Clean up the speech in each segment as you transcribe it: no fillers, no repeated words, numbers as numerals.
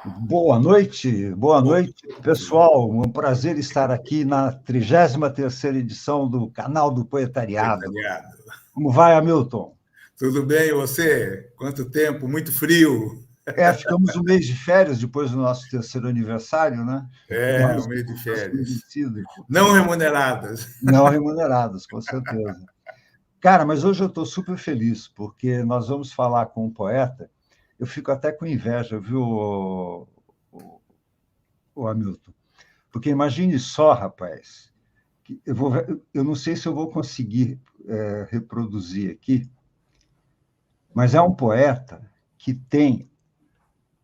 Boa noite, pessoal. Um prazer estar aqui na 33ª edição do Canal do Poetariado. Como vai, Hamilton? Tudo bem, e você? Quanto tempo? Muito frio. Ficamos um mês de férias depois do nosso terceiro aniversário, né? Um mês de férias. Não remuneradas. Não remuneradas, com certeza. Cara, mas hoje eu estou super feliz, porque nós vamos falar com um poeta. Eu fico até com inveja, viu, o Hamilton? Porque imagine só, rapaz, que eu não sei se eu vou conseguir reproduzir aqui, mas é um poeta que tem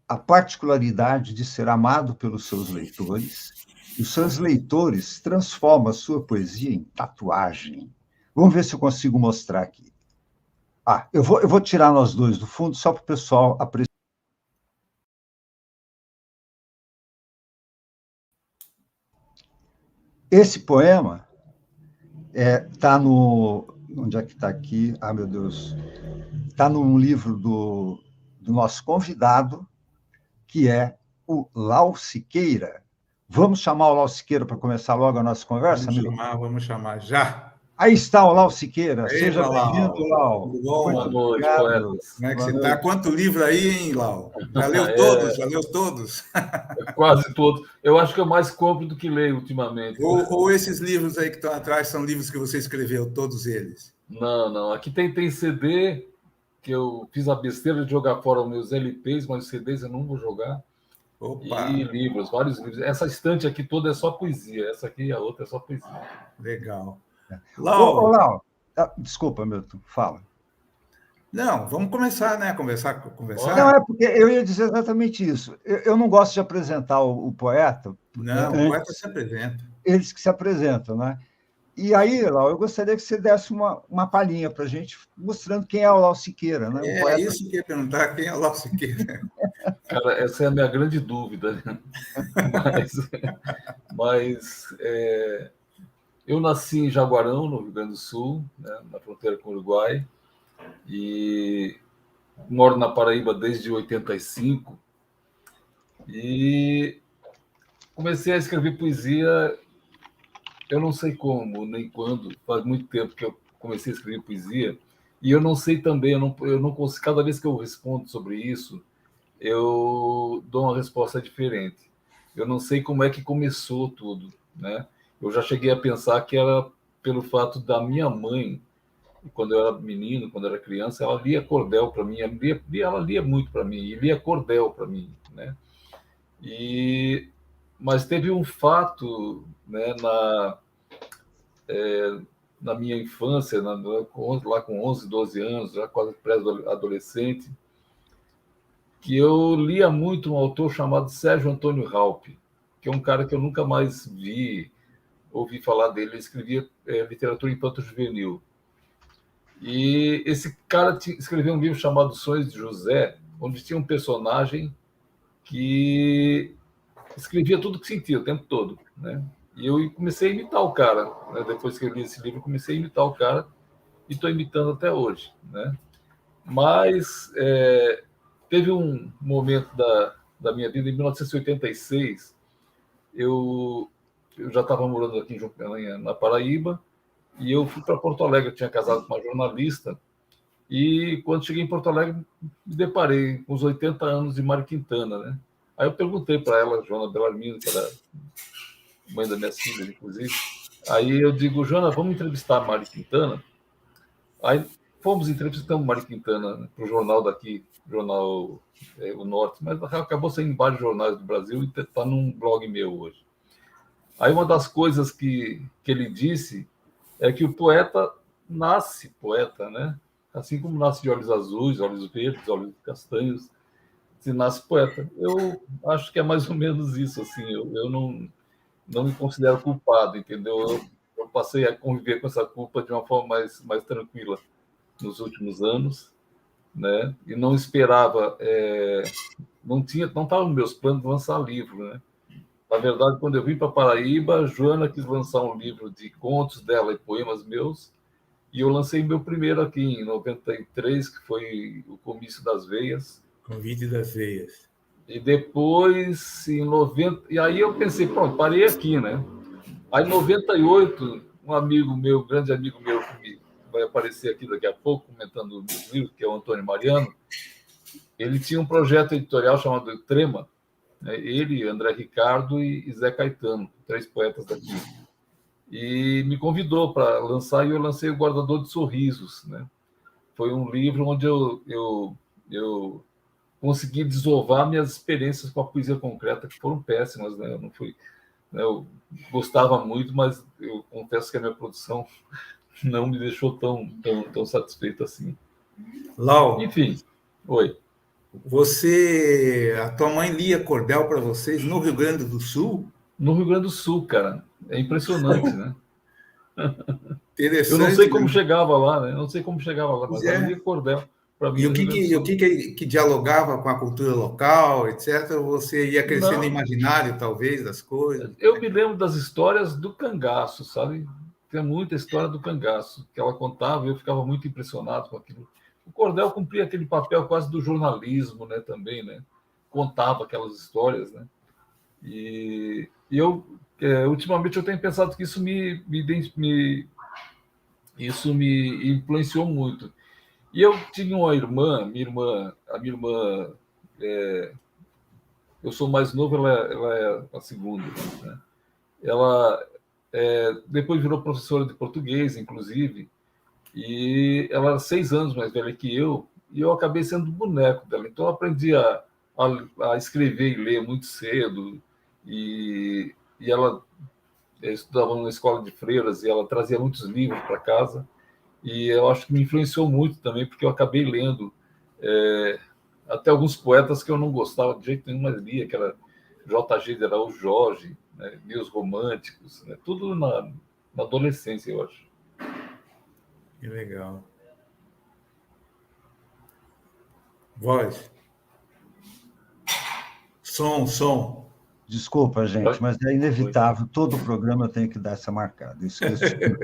a particularidade de ser amado pelos seus leitores, e os seus leitores transformam a sua poesia em tatuagem. Vamos ver se eu consigo mostrar aqui. Eu vou tirar nós dois do fundo, só para o pessoal apreciar. Esse poema está no... Onde é que está aqui? Meu Deus. Está num livro do nosso convidado, que é o Lau Siqueira. Vamos chamar o Lau Siqueira para começar logo a nossa conversa? Vamos chamar já. Aí está o Lau Siqueira. Seja bem-vindo, Lau. Tudo bom? Boa noite, poetas. Como é que você está? Quanto livro aí, hein, Lau? Já leu todos? Já leu todos? Quase todos. Eu acho que eu mais compro do que leio ultimamente. Ou esses livros aí que estão atrás são livros que você escreveu, todos eles? Não. Aqui tem CD, que eu fiz a besteira de jogar fora os meus LPs, mas os CDs eu não vou jogar. Opa. E livros, vários livros. Essa estante aqui toda é só poesia. Essa aqui e a outra é só poesia. Legal. Lau. Desculpa, Milton, fala. Não, vamos começar, né? Conversar. Não, é porque eu ia dizer exatamente isso. Eu não gosto de apresentar o poeta. Não, o poeta se apresenta. Eles que se apresentam, né? E aí, Lau, eu gostaria que você desse uma palhinha para a gente, mostrando quem é o Lau Siqueira, né? Isso que eu ia perguntar, quem é o Lau Siqueira? Cara, essa é a minha grande dúvida. Né? Mas eu nasci em Jaguarão, no Rio Grande do Sul, né, na fronteira com o Uruguai, e moro na Paraíba desde 85, e comecei a escrever poesia, eu não sei como, nem quando, faz muito tempo que eu comecei a escrever poesia, e eu não sei também, eu não consigo, cada vez que eu respondo sobre isso, eu dou uma resposta diferente. Eu não sei como é que começou tudo, né? Eu já cheguei a pensar que era pelo fato da minha mãe, quando eu era menino, quando eu era criança, ela lia cordel para mim, ela lia muito para mim, e lia cordel para mim, né? Mas teve um fato, né, na minha infância, lá com 11, 12 anos, já quase pré-adolescente, que eu lia muito um autor chamado Sérgio Antônio Raupp, que é um cara que eu nunca mais ouvi falar dele. Ele escrevia literatura infanto-juvenil. E esse cara escreveu um livro chamado Sonhos de José, onde tinha um personagem que escrevia tudo que sentia o tempo todo, né? E eu comecei a imitar o cara, né? Depois que eu li esse livro, eu comecei a imitar o cara e estou imitando até hoje, né? Mas teve um momento da minha vida, em 1986, eu já estava morando aqui na Paraíba, e eu fui para Porto Alegre. Eu tinha casado com uma jornalista, e quando cheguei em Porto Alegre, me deparei com os 80 anos de Mário Quintana, né? Aí eu perguntei para ela, Joana Bellarmino, que era mãe da minha filha, inclusive, aí eu digo, Joana, vamos entrevistar Mário Quintana? Aí fomos entrevistando Mário Quintana para o jornal daqui, jornal O Norte, mas acabou saindo em vários jornais do Brasil e está num blog meu hoje. Aí uma das coisas que ele disse é que o poeta nasce poeta, né? Assim como nasce de olhos azuis, olhos verdes, olhos castanhos, se nasce poeta. Eu acho que é mais ou menos isso, assim. Eu não me considero culpado, entendeu? Eu passei a conviver com essa culpa de uma forma mais tranquila nos últimos anos, né? E não esperava, não estava nos meus planos de lançar livro, né? Na verdade, quando eu vim para Paraíba, a Joana quis lançar um livro de contos dela e poemas meus, e eu lancei meu primeiro aqui em 93, que foi o Comício das Veias. Convite das Veias. E depois, em 90... E aí eu pensei, pronto, parei aqui, né? Aí, em 98, um amigo meu, grande amigo meu, que vai aparecer aqui daqui a pouco, comentando o meu livro, que é o Antônio Mariano, ele tinha um projeto editorial chamado Trema, né? Ele, André Ricardo e Zé Caetano, 3 poetas daqui. E me convidou para lançar, e eu lancei o Guardador de Sorrisos, né? Foi um livro onde eu consegui desovar minhas experiências com a poesia concreta, que foram péssimas, né? Eu não fui, né? Eu gostava muito, mas eu confesso que a minha produção não me deixou tão satisfeito assim. Lau, Enfim, oi. a tua mãe lia cordel para vocês no Rio Grande do Sul? No Rio Grande do Sul, cara, é impressionante, né? Eu não sei Interessante, como né? chegava lá, né? Eu não sei como chegava lá, mas Pois ela é. lia cordel para mim E no o Rio que, Grande do que, o Sul. que, que dialogava com a cultura local, etc., ou você ia crescendo Não, imaginário, talvez, das coisas? eu me lembro das histórias do cangaço, sabe? Tem muita história do cangaço que ela contava e eu ficava muito impressionado com aquilo. O cordel cumpria aquele papel quase do jornalismo, né? Também, né? Contava aquelas histórias, né? E eu, ultimamente, eu tenho pensado que isso me influenciou muito. E eu tinha uma irmã, a minha irmã, eu sou mais novo, ela é a segunda, né? Ela depois virou professora de português, inclusive, e ela era 6 anos mais velha que eu, e eu acabei sendo o boneco dela. Então, eu aprendi a escrever e ler muito cedo, e ela estudava numa escola de freiras, e ela trazia muitos livros para casa, e eu acho que me influenciou muito também, porque eu acabei lendo até alguns poetas que eu não gostava de jeito nenhum, mas lia, que era J.G. de Araújo Jorge, né, meus românticos, né, tudo na adolescência, eu acho. Que legal. Voz. Som. Desculpa, gente, mas é inevitável. Todo o programa eu tenho que dar essa marcada. Eu esqueço de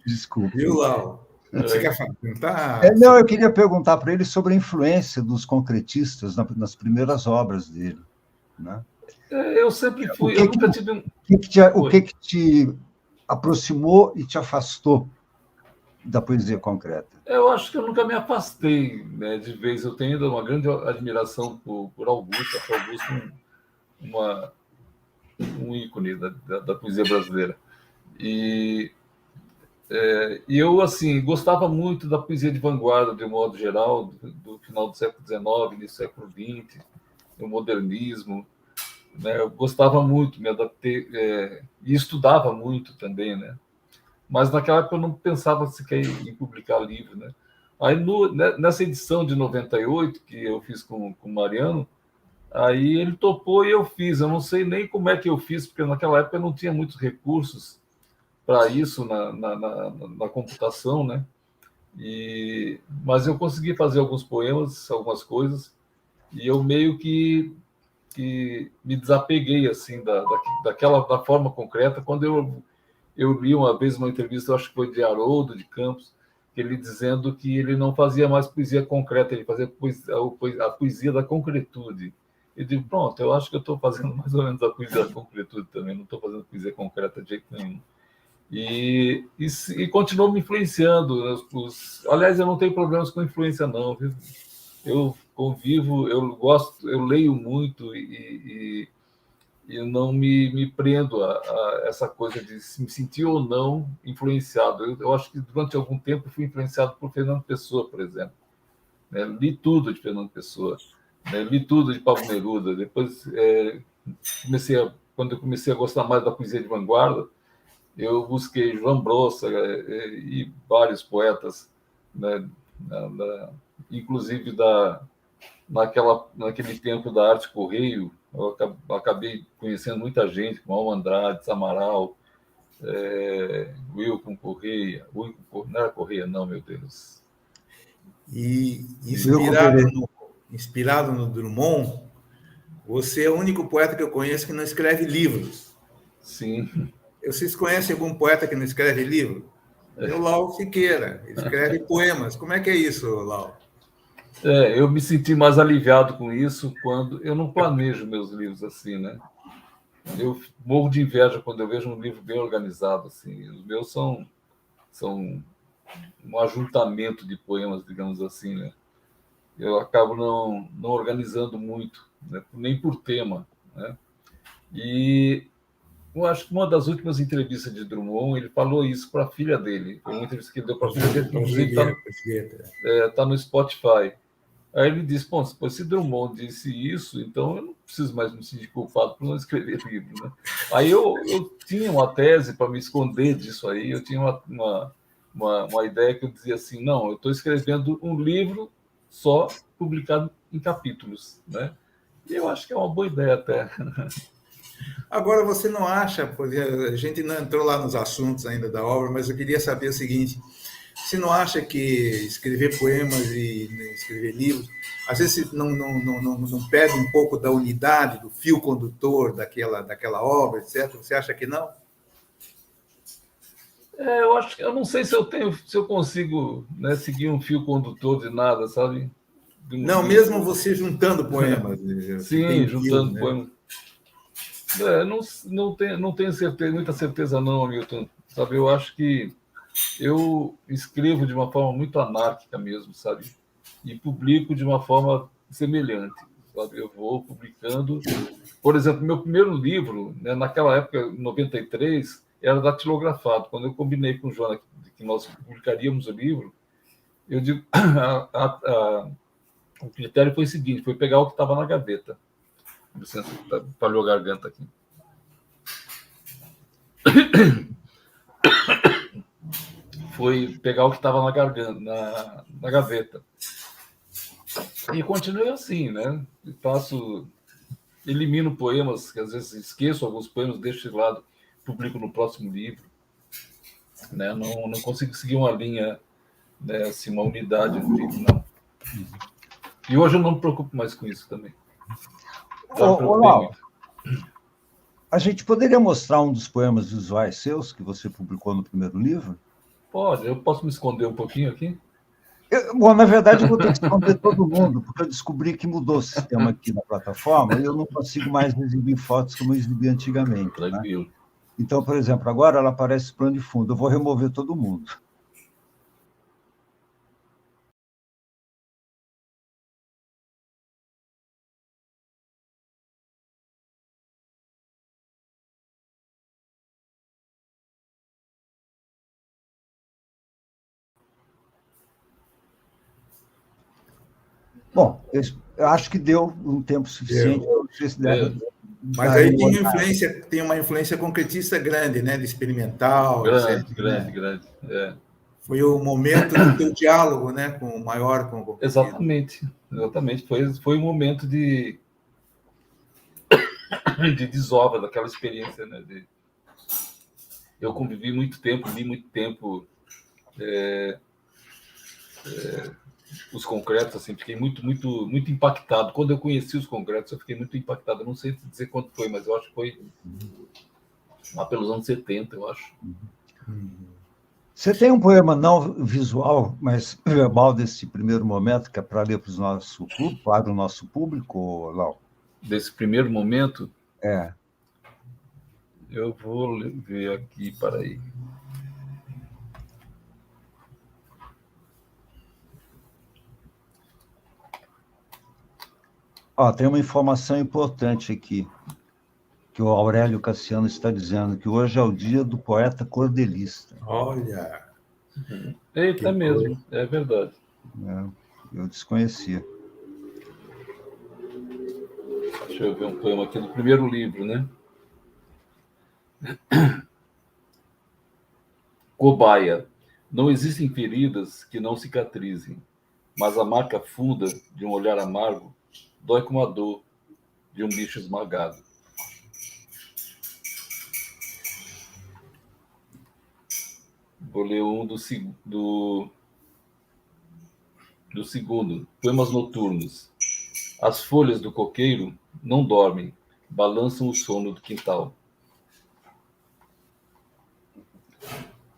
Desculpa. Viu, Lau? Você quer perguntar? Não, eu queria perguntar para ele sobre a influência dos concretistas nas primeiras obras dele. Né? Eu sempre fui, eu nunca tive um... O que te aproximou e te afastou da poesia concreta? Eu acho que eu nunca me afastei, né, de vez. Eu tenho ainda uma grande admiração por Augusto. Acho Augusto um ícone da poesia brasileira. E eu, assim, gostava muito da poesia de vanguarda, de um modo geral, do final do século XIX, início do século XX, do modernismo. Né? Eu gostava muito, me adaptei, e estudava muito também, né? Mas naquela época eu não pensava sequer em publicar livro, né? Aí, nessa edição de 98, que eu fiz com o Mariano, aí ele topou e eu fiz. Eu não sei nem como é que eu fiz, porque naquela época eu não tinha muitos recursos para isso na computação, né? Mas eu consegui fazer alguns poemas, algumas coisas, e eu meio que me desapeguei assim da forma concreta. Quando eu li uma vez uma entrevista, acho que foi de Haroldo de Campos, ele dizendo que ele não fazia mais poesia concreta, ele fazia a poesia da concretude. Eu digo, pronto, eu acho que eu estou fazendo mais ou menos a poesia da concretude também, não estou fazendo poesia concreta de jeito nenhum. E continuou me influenciando. Aliás, eu não tenho problemas com influência, não. Viu? Eu convivo, eu gosto, eu leio muito e não me prendo a essa coisa de se me sentir ou não influenciado. Eu acho que durante algum tempo fui influenciado por Fernando Pessoa, por exemplo. Né? Li tudo de Fernando Pessoa, né? Li tudo de Pablo Neruda. Depois, quando eu comecei a gostar mais da poesia de vanguarda, eu busquei João Brossa e vários poetas, né? Inclusive naquele tempo da Arte Correio, eu acabei conhecendo muita gente, como Alma Andrade, Samaral, Wilton Correia. Não era Correia, não, meu Deus. E inspirado no Drummond, você é o único poeta que eu conheço que não escreve livros. Sim. Vocês conhecem algum poeta que não escreve livro? É o Lau Siqueira, ele escreve poemas. Como é que é isso, Lau? Eu me senti mais aliviado com isso quando eu não planejo meus livros assim, né? Eu morro de inveja quando eu vejo um livro bem organizado assim. Os meus são um ajuntamento de poemas, digamos assim, né? Eu acabo não organizando muito, né? Nem por tema, né? E eu acho que uma das últimas entrevistas de Drummond, ele falou isso para a filha dele. Foi uma entrevista que ele deu para a filha dele, que inclusive está no Spotify. Aí ele disse, bom, se Drummond disse isso, então eu não preciso mais me sentir culpado por não escrever livro, né? Aí eu tinha uma tese para me esconder disso aí, eu tinha uma ideia que eu dizia assim, não, eu estou escrevendo um livro só publicado em capítulos, né? E eu acho que é uma boa ideia até. Agora, você não acha, porque a gente não entrou lá nos assuntos ainda da obra, mas eu queria saber o seguinte: você não acha que escrever poemas e escrever livros, às vezes não perde um pouco da unidade, do fio condutor daquela obra, etc? Você acha que não? Eu não sei se eu consigo, né, seguir um fio condutor de nada, sabe? Não, mesmo você juntando poemas, que tem Sim, um fio, juntando né? poemas. Não tenho certeza, muita certeza não, Hamilton. Sabe, eu acho que eu escrevo de uma forma muito anárquica mesmo, sabe? E publico de uma forma semelhante, sabe? Eu vou publicando. Por exemplo, meu primeiro livro, né, naquela época, em 93, era datilografado. Quando eu combinei com o Joana que nós publicaríamos o livro, eu digo, o critério foi o seguinte, foi pegar o que estava na gaveta. Licença, falhou a garganta aqui. Foi pegar o que estava na garganta, na gaveta. E continuei assim, né? Elimino poemas, que às vezes esqueço alguns poemas, deixo de lado, publico no próximo livro. Né? Não consigo seguir uma linha, né, assim, uma unidade no livro, não. E hoje eu não me preocupo mais com isso também. Já me preocupei muito. A gente poderia mostrar um dos poemas visuais seus que você publicou no primeiro livro? Pode, eu posso me esconder um pouquinho aqui? Bom, na verdade, eu vou ter que esconder todo mundo, porque eu descobri que mudou o sistema aqui na plataforma e eu não consigo mais exibir fotos como eu exibia antigamente. Tranquilo. Né? Então, por exemplo, agora ela aparece plano de fundo. Eu vou remover todo mundo. Bom, eu acho que deu um tempo suficiente para vocês darem. Mas aí tem uma influência concretista grande, né? De experimental, etc. Grande. É. Foi o momento do teu diálogo, né? Com o maior, com o Exatamente. Foi um momento de desova daquela experiência, né? Eu convivi muito tempo, li muito tempo os concretos, assim, fiquei muito impactado. Quando eu conheci os concretos, eu fiquei muito impactado. Eu não sei dizer quanto foi, mas eu acho que foi lá pelos anos 70, eu acho. Você tem um poema não visual, mas verbal desse primeiro momento, que é para ler para o nosso público, Lau? Desse primeiro momento? É. Eu vou ver aqui, para aí. Tem uma informação importante aqui, que o Aurélio Cassiano está dizendo, que hoje é o dia do poeta cordelista. Olha! Eita, mesmo, é verdade. Eu desconhecia. Deixa eu ver um poema aqui do primeiro livro, né? Cobaia. Não existem feridas que não cicatrizem, mas a marca funda de um olhar amargo dói como a dor de um bicho esmagado. Vou ler um do segundo. Poemas noturnos. As folhas do coqueiro não dormem, balançam o sono do quintal.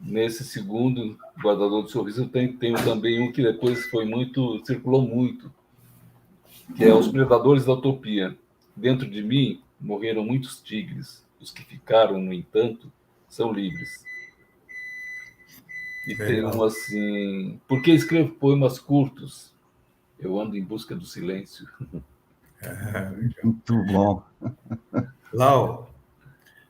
Nesse segundo Guardador de Sorriso, eu tenho também um que depois circulou muito, que é Os Predadores da Utopia. Dentro de mim morreram muitos tigres. Os que ficaram, no entanto, são livres. E tem um assim... Por que escrevo poemas curtos? Eu ando em busca do silêncio. Muito bom. Lau,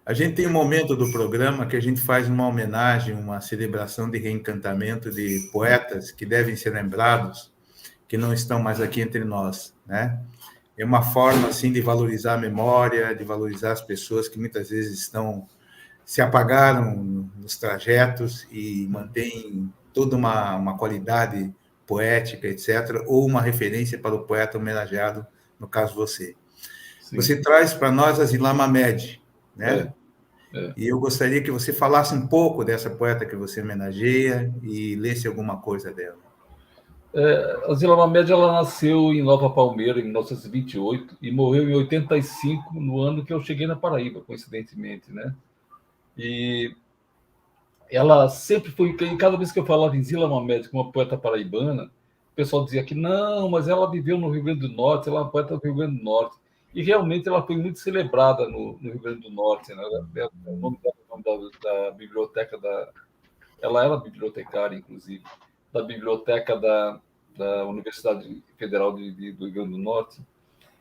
a gente tem um momento do programa que a gente faz uma homenagem, uma celebração de reencantamento de poetas que devem ser lembrados, que não estão mais aqui entre nós, né? É uma forma, assim, de valorizar a memória, de valorizar as pessoas que muitas vezes se apagaram nos trajetos e mantêm toda uma qualidade poética, etc., ou uma referência para o poeta homenageado, no caso você. Sim. Você traz para nós a Zillah Mamed, né? E eu gostaria que você falasse um pouco dessa poeta que você homenageia e lesse alguma coisa dela. A Zillah Mamed, ela nasceu em Nova Palmeira, em 1928, e morreu em 85, no ano que eu cheguei na Paraíba, coincidentemente, né? E ela sempre foi... Cada vez que eu falava em Zillah Mamed como uma poeta paraibana, o pessoal dizia que não, mas ela viveu no Rio Grande do Norte, ela é uma poeta do Rio Grande do Norte. E realmente ela foi muito celebrada no Rio Grande do Norte, né? O nome da biblioteca ela era bibliotecária, inclusive, da biblioteca da Universidade Federal do Rio Grande do Norte.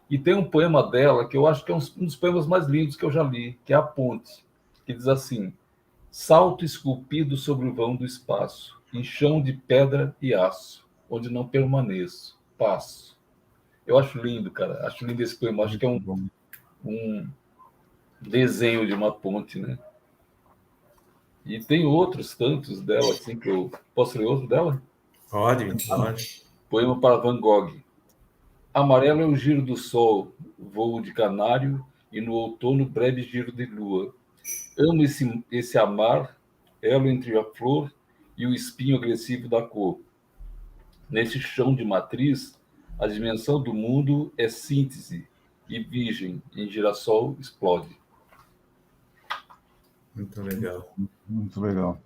E tem um poema dela que eu acho que é um dos poemas mais lindos que eu já li, que é A Ponte, que diz assim: salto esculpido sobre o vão do espaço, em chão de pedra e aço, onde não permaneço, passo. Eu acho lindo, cara. Acho lindo esse poema. Acho que é um desenho de uma ponte, né? E tem outros tantos dela, assim, que eu... Posso ler outro dela? Pode. Poema para Van Gogh. Amarelo é o giro do sol, voo de canário, e no outono breve giro de lua. Amo esse amar, elo entre a flor e o espinho agressivo da cor. Nesse chão de matriz, a dimensão do mundo é síntese, e virgem, em girassol, explode. Muito legal. Muito legal.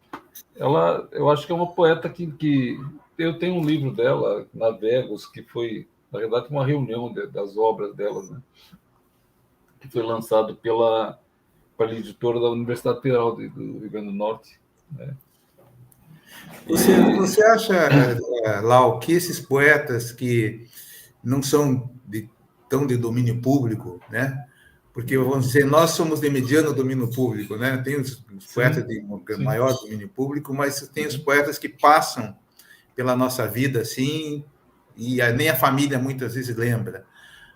Eu acho que é uma poeta que eu tenho um livro dela, Navegos, que foi, na verdade, uma reunião das obras dela, né? Que foi lançado pela editora da Universidade Federal do Rio Grande do Norte, né? Você acha, Lau, que esses poetas que não são tão de domínio público, né? Porque, vamos dizer, nós somos de mediano domínio público, né? Tem os poetas de maior domínio público, mas tem os poetas que passam pela nossa vida, assim, e nem a família muitas vezes lembra.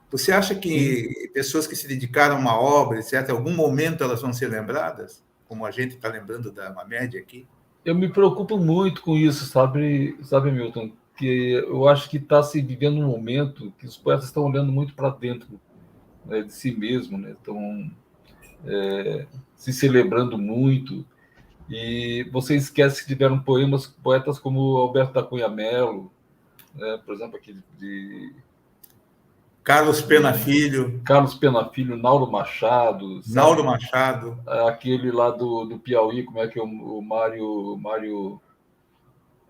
Você acha que pessoas que se dedicaram a uma obra, etc., em algum momento elas vão ser lembradas? Como a gente está lembrando da Mamed aqui? Eu me preocupo muito com isso, sabe, Milton? Que eu acho que está se vivendo um momento que os poetas estão olhando muito para dentro, né, de si mesmo, né? Estão se celebrando muito, e você esquece que tiveram poetas como Alberto da Cunha Mello, né? Por exemplo, aqui de Carlos Pena Filho, Nauro Machado, aquele lá do Piauí, como é que é o Mário,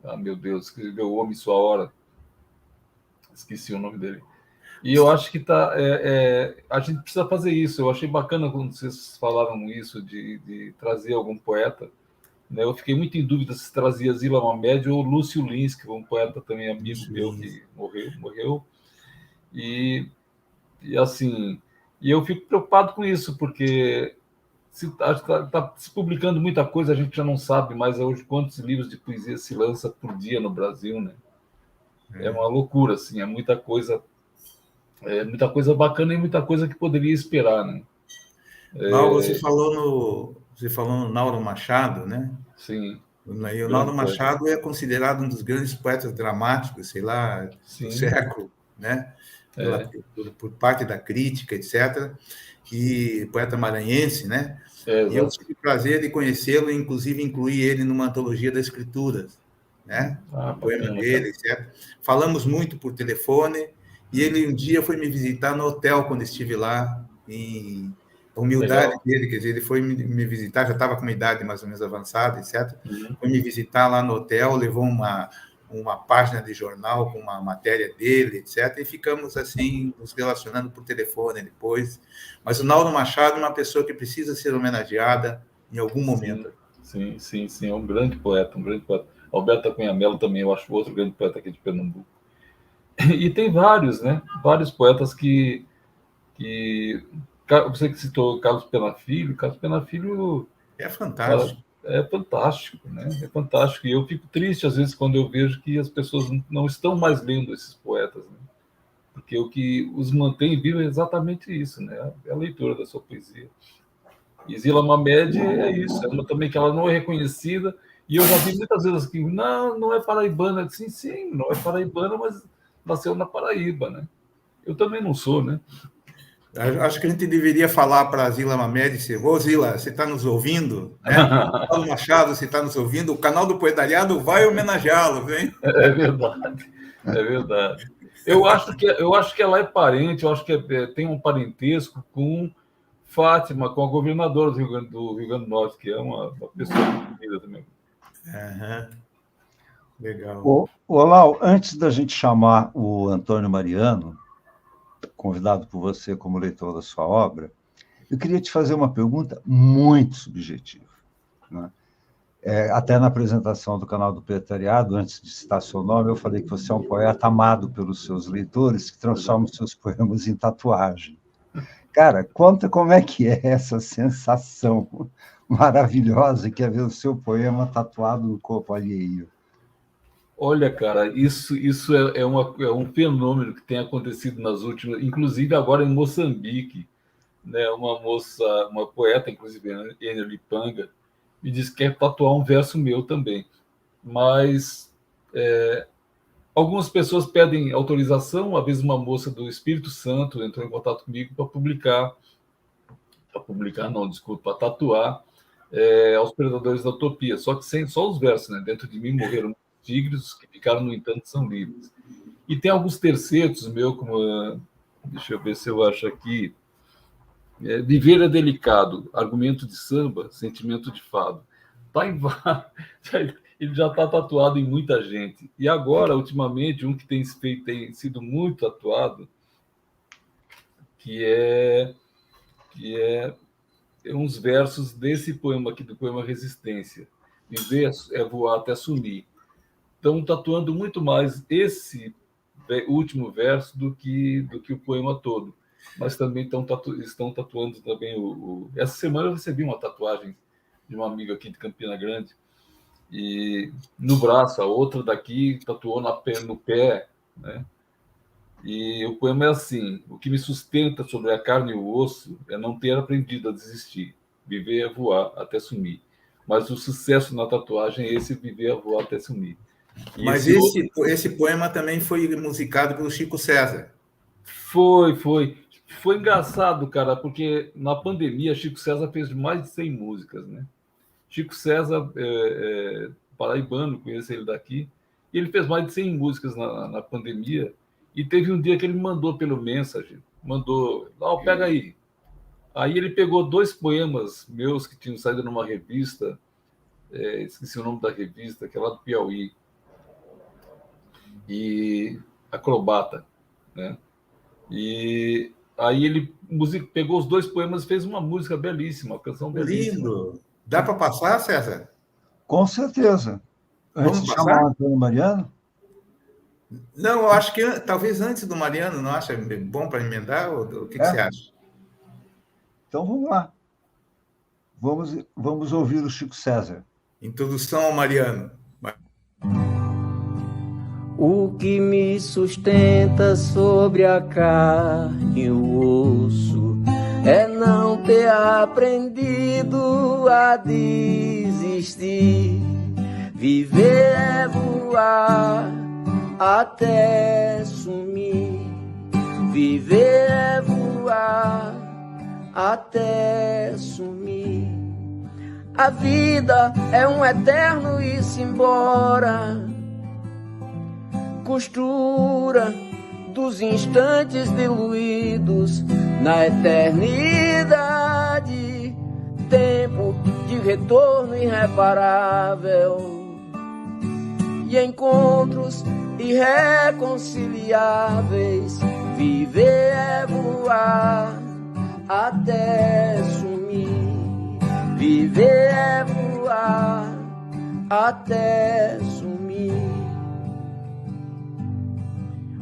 ah, meu Deus, escreveu O Homem e Sua Hora, esqueci o nome dele. E eu acho que a gente precisa fazer isso. Eu achei bacana quando vocês falaram isso, de trazer algum poeta, né? Eu fiquei muito em dúvida se trazia Zillah Mamed ou Lúcio Lins, que é um poeta também amigo meu que morreu. E assim, eu fico preocupado com isso, porque está se publicando muita coisa, a gente já não sabe mais hoje quantos livros de poesia se lança por dia no Brasil, né? É uma loucura, assim, é muita coisa bacana e muita coisa que poderia esperar, né? Não, você falou no Nauro Machado, né? Sim. E o Nauro Machado é considerado um dos grandes poetas dramáticos, sei lá, do século, né? Por parte da crítica, etc. E poeta maranhense, né? E eu tive o prazer de conhecê-lo, inclusive incluir ele numa antologia das escrituras, né? O poema dele, etc. Falamos muito por telefone, e ele um dia foi me visitar no hotel quando estive lá A humildade dele, quer dizer, ele foi me visitar, já estava com uma idade mais ou menos avançada, etc. Foi me visitar lá no hotel, levou uma página de jornal com uma matéria dele, etc. E ficamos assim, nos relacionando por telefone depois. Mas o Naldo Machado é uma pessoa que precisa ser homenageada em algum momento. Sim, é um grande poeta, Alberto Cunha Mello também, eu acho outro grande poeta aqui de Pernambuco. E tem vários, né? Vários poetas que você que citou Carlos Pena Filho é fantástico. É fantástico, né? É fantástico. E eu fico triste, às vezes, quando eu vejo que as pessoas não estão mais lendo esses poetas, né? Porque o que os mantém vivos é exatamente isso, né? É a leitura da sua poesia. E Zila Mamed é isso, é uma também que ela não é reconhecida. E eu já vi muitas vezes que não é paraibana. Sim, não é paraibana, mas nasceu na Paraíba, né? Eu também não sou, né? Acho que a gente deveria falar para a Zila Mamed, ô Zila, você está nos ouvindo? Né? Paulo Machado, você está nos ouvindo? O canal do Poetariado vai homenageá-lo, vem? É verdade. Eu acho que ela é parente, eu acho que tem um parentesco com Fátima, com a governadora do Rio Grande do Norte, que é uma pessoa muito querida também. Legal. Lau, antes da gente chamar o Antônio Mariano, convidado por você como leitor da sua obra, eu queria te fazer uma pergunta muito subjetiva, né? Até na apresentação do canal do Poetariado, antes de citar seu nome, eu falei que você é um poeta amado pelos seus leitores, que transforma os seus poemas em tatuagem. Cara, conta como é que é essa sensação maravilhosa que é ver o seu poema tatuado no corpo alheio. Olha, cara, isso é um fenômeno que tem acontecido nas últimas, inclusive agora em Moçambique, né? Uma poeta, inclusive, Enia Lipanga, me disse que quer tatuar um verso meu também. Mas algumas pessoas pedem autorização. Uma vez uma moça do Espírito Santo entrou em contato comigo para tatuar Aos Predadores da Utopia, só que só os versos, né? Dentro de mim morreram tigres, que ficaram, no entanto, são livres. E tem alguns tercetos meu, como... deixa eu ver se eu acho aqui. Viver é delicado, argumento de samba, sentimento de fado. Ele já está tatuado em muita gente. E agora, ultimamente, um que tem sido muito tatuado, que é uns versos desse poema aqui, do poema Resistência. Viver é voar até sumir. Estão tatuando muito mais esse último verso do que o poema todo. Mas também estão tatuando também Essa semana eu recebi uma tatuagem de uma amiga aqui de Campina Grande, e no braço, a outra daqui tatuou no pé, né? E o poema é assim: o que me sustenta sobre a carne e o osso é não ter aprendido a desistir. Viver é voar até sumir. Mas o sucesso na tatuagem é esse: viver é voar até sumir. Mas esse poema também foi musicado pelo Chico César. Foi engraçado, cara, porque na pandemia Chico César fez mais de 100 músicas, né? Chico César, paraibano, conheço ele daqui, e ele fez mais de 100 músicas na pandemia, e teve um dia que ele me mandou pelo Messenger, pega aí. Aí ele pegou 2 poemas meus que tinham saído numa revista, esqueci o nome da revista, que é lá do Piauí, e Acrobata, né? E aí ele pegou os 2 poemas e fez uma música belíssima, uma canção belíssima. Lindo! Dá para passar, César? Com certeza. Antes de chamar o Antônio Mariano? Não, eu acho que talvez antes do Mariano, não acha bom para emendar? Ou o que você acha? Então vamos lá. Vamos ouvir o Chico César. Introdução ao Mariano. O que me sustenta sobre a carne e o osso é não ter aprendido a desistir. Viver é voar até sumir. Viver é voar até sumir. A vida é um eterno ir-se embora, costura dos instantes diluídos na eternidade. retorno irreparável e encontros irreconciliáveis. Viver é voar até sumir. Viver é voar até sumir.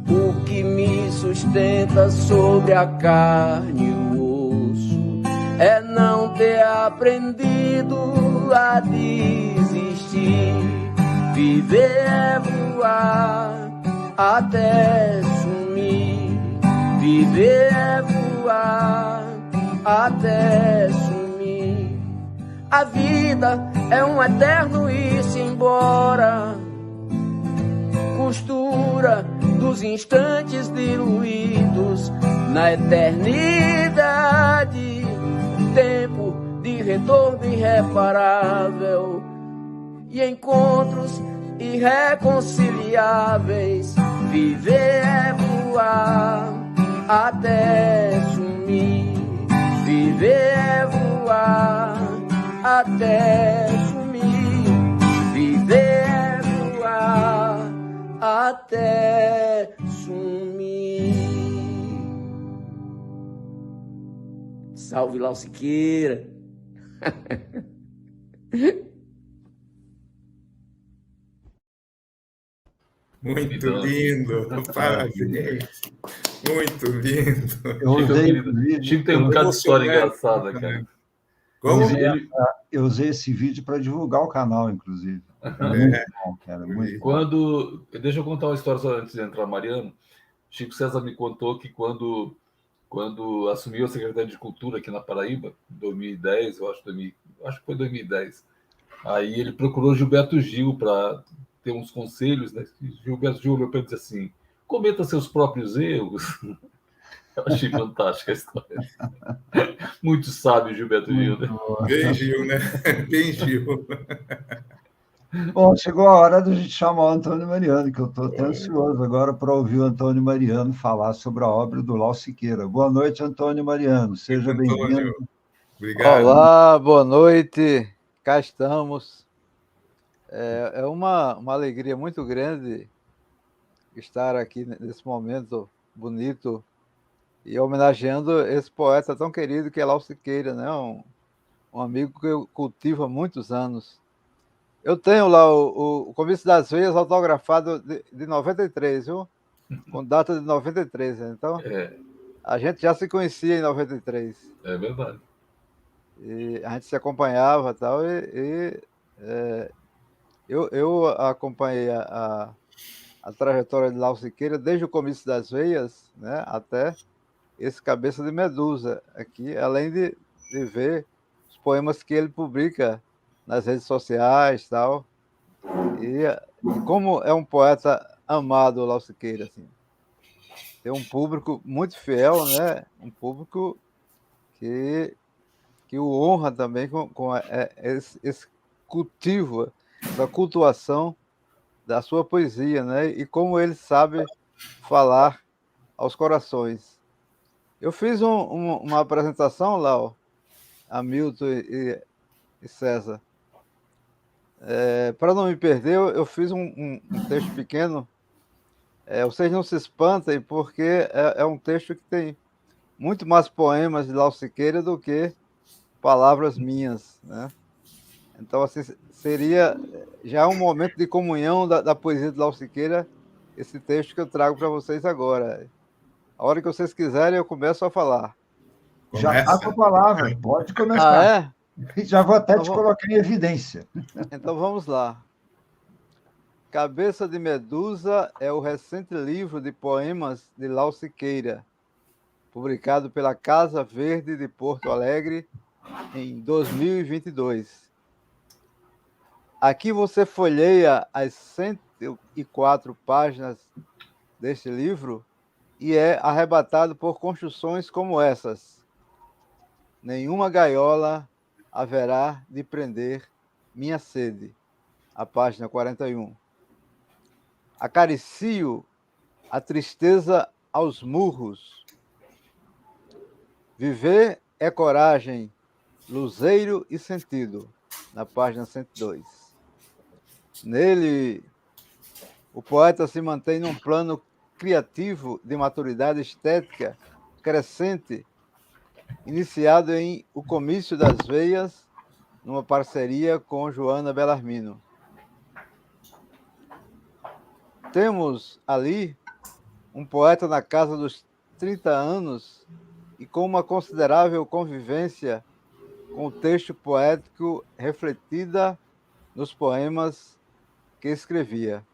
O que me sustenta sobre a carne e o osso é não ter aprendido a desistir. Viver é voar até sumir. Viver é voar até sumir. A vida é um eterno ir-se embora, costura dos instantes diluídos na eternidade, tempo de retorno irreparável e encontros irreconciliáveis. Viver é voar até sumir. Viver é voar até sumir. Viver é voar até sumir. Salve Lau Siqueira. Muito lindo, parabéns. Muito lindo. Chico tem um bocado de história engraçada, cara. Como? Eu usei esse vídeo para divulgar o canal, inclusive. Muito bom, cara. Muito bom. Deixa eu contar uma história só antes de entrar, Mariano. Chico César me contou que quando assumiu a Secretaria de Cultura aqui na Paraíba, em 2010, acho que foi 2010, aí ele procurou Gilberto Gil para ter uns conselhos, né? Gilberto Gil olhou para ele e disse assim: cometa seus próprios erros. Eu achei fantástica a história. Muito sábio, Gilberto Gil, né? Bem Gil, né? Bem Gil. Bom, chegou a hora de a gente chamar o Antônio Mariano, que eu estou até ansioso agora para ouvir o Antônio Mariano falar sobre a obra do Lau Siqueira. Boa noite, Antônio Mariano. Seja bem-vindo. Obrigado. Olá, boa noite. Cá estamos. É uma alegria muito grande estar aqui nesse momento bonito e homenageando esse poeta tão querido que é Lau Siqueira, né? Um amigo que eu cultivo há muitos anos. Eu tenho lá o Comício das Veias autografado de 93, viu? Com data de 93. Então, a gente já se conhecia em 93. É verdade. E a gente se acompanhava e tal. Eu acompanhei a trajetória de Lau Siqueira desde o Comício das Veias, né, até esse Cabeça de Medusa aqui, além de ver os poemas que ele publica nas redes sociais e tal. E como é um poeta amado, Lau Siqueira, assim. Tem um público muito fiel, né? Um público que o honra também com esse cultivo, essa cultuação da sua poesia, né? E como ele sabe falar aos corações. Eu fiz uma apresentação, Lau, a Milton e César. Para não me perder, eu fiz um texto pequeno. Vocês não se espantem, porque é um texto que tem muito mais poemas de Lau Siqueira do que palavras minhas, né? Então, assim, seria já um momento de comunhão da poesia de Lau Siqueira, esse texto que eu trago para vocês agora. A hora que vocês quiserem, eu começo a falar. Já está com a palavra, pode começar. Ah, é? Já vou até te colocar em evidência. Então vamos lá. Cabeça de Medusa é o recente livro de poemas de Lau Siqueira, publicado pela Casa Verde de Porto Alegre em 2022. Aqui você folheia as 104 páginas deste livro e é arrebatado por construções como essas: nenhuma gaiola haverá de prender minha sede. A página 41. Acaricio a tristeza aos murros. Viver é coragem, luzeiro e sentido. na página 102. Nele, o poeta se mantém num plano criativo de maturidade estética crescente, iniciado em O Comício das Veias, numa parceria com Joana Bellarmino. Temos ali um poeta na casa dos 30 anos e com uma considerável convivência com o texto poético refletida nos poemas que escrevia,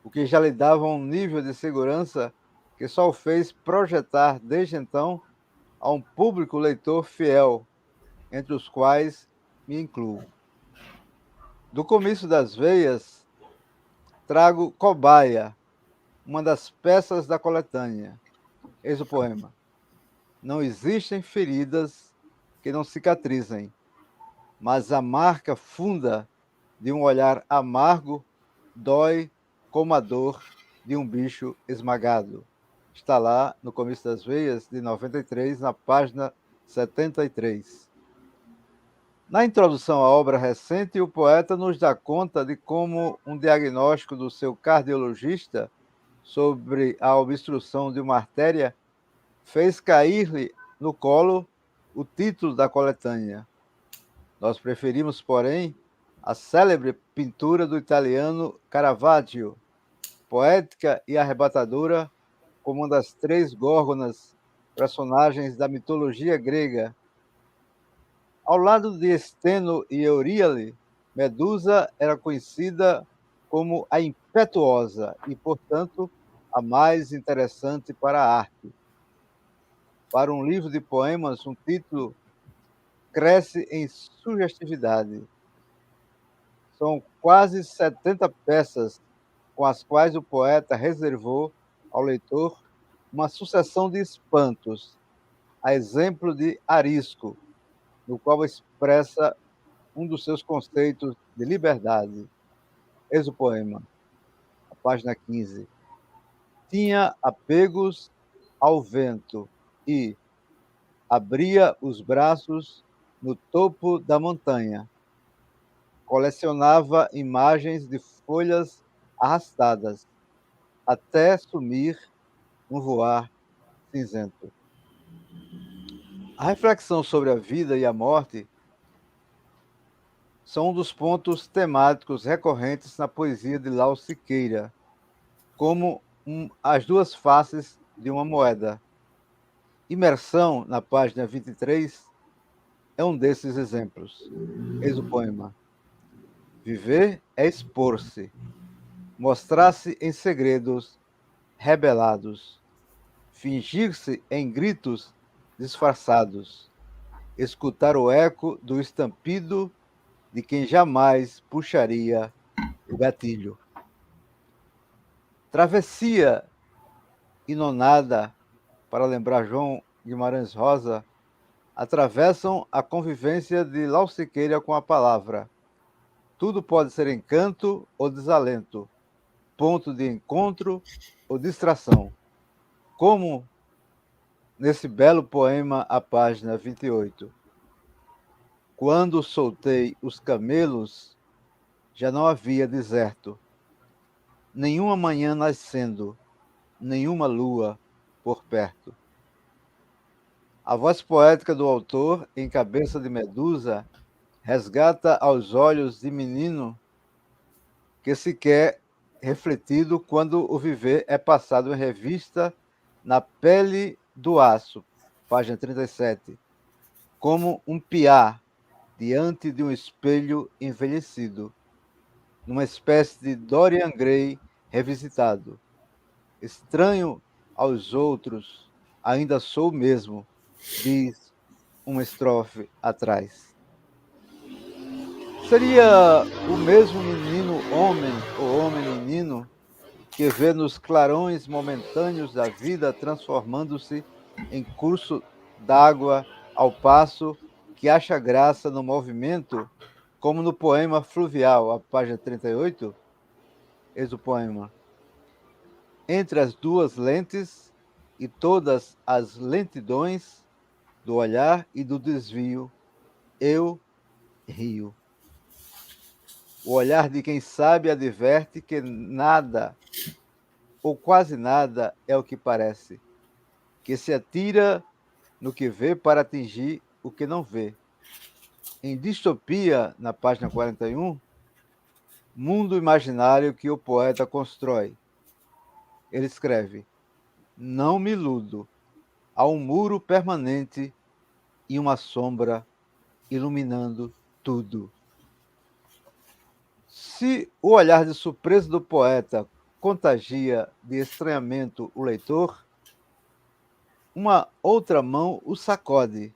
o que já lhe dava um nível de segurança que só o fez projetar desde então a um público leitor fiel, entre os quais me incluo. Do Comício das Veias, trago Cobaia, uma das peças da coletânea. Eis o poema. Não existem feridas que não cicatrizem, mas a marca funda de um olhar amargo dói como a dor de um bicho esmagado. Está lá no Comício das Veias, de 93, na página 73. Na introdução à obra recente, o poeta nos dá conta de como um diagnóstico do seu cardiologista sobre a obstrução de uma artéria fez cair-lhe no colo o título da coletânea. Nós preferimos, porém, a célebre pintura do italiano Caravaggio, poética e arrebatadora, como uma das 3 górgonas, personagens da mitologia grega. Ao lado de Esteno e Euríale, Medusa era conhecida como a impetuosa e, portanto, a mais interessante para a arte. Para um livro de poemas, um título cresce em sugestividade. São quase 70 peças com as quais o poeta reservou ao leitor uma sucessão de espantos, a exemplo de Arisco, no qual expressa um dos seus conceitos de liberdade. Eis o poema, a página 15. Tinha apegos ao vento e abria os braços no topo da montanha. Colecionava imagens de folhas arrastadas, até sumir no voar cinzento. A reflexão sobre a vida e a morte são um dos pontos temáticos recorrentes na poesia de Lau Siqueira, como as duas faces de uma moeda. Imersão, na página 23, é um desses exemplos. Eis o poema. Viver é expor-se, mostrar-se em segredos rebelados, fingir-se em gritos disfarçados, escutar o eco do estampido de quem jamais puxaria o gatilho. Travessia e nonada, para lembrar João Guimarães Rosa, atravessam a convivência de Lau Siqueira com a palavra. Tudo pode ser encanto ou desalento, ponto de encontro ou distração. Como nesse belo poema, a página 28. Quando soltei os camelos, já não havia deserto, nenhuma manhã nascendo, nenhuma lua por perto. A voz poética do autor, em Cabeça de Medusa, resgata aos olhos de menino que se quer refletido quando o viver é passado em revista na pele do aço, página 37, como um piá diante de um espelho envelhecido, numa espécie de Dorian Gray revisitado. Estranho aos outros, ainda sou o mesmo, diz uma estrofe atrás. Seria o mesmo menino homem ou homem menino que vê nos clarões momentâneos da vida transformando-se em curso d'água ao passo que acha graça no movimento, como no poema Fluvial, a página 38? Eis o poema. Entre as duas lentes e todas as lentidões do olhar e do desvio, eu rio. O olhar de quem sabe adverte que nada, ou quase nada, é o que parece, que se atira no que vê para atingir o que não vê. Em Distopia, na página 41, mundo imaginário que o poeta constrói. Ele escreve: não me iludo, há um muro permanente e uma sombra iluminando tudo. Se o olhar de surpresa do poeta contagia de estranhamento o leitor, uma outra mão o sacode.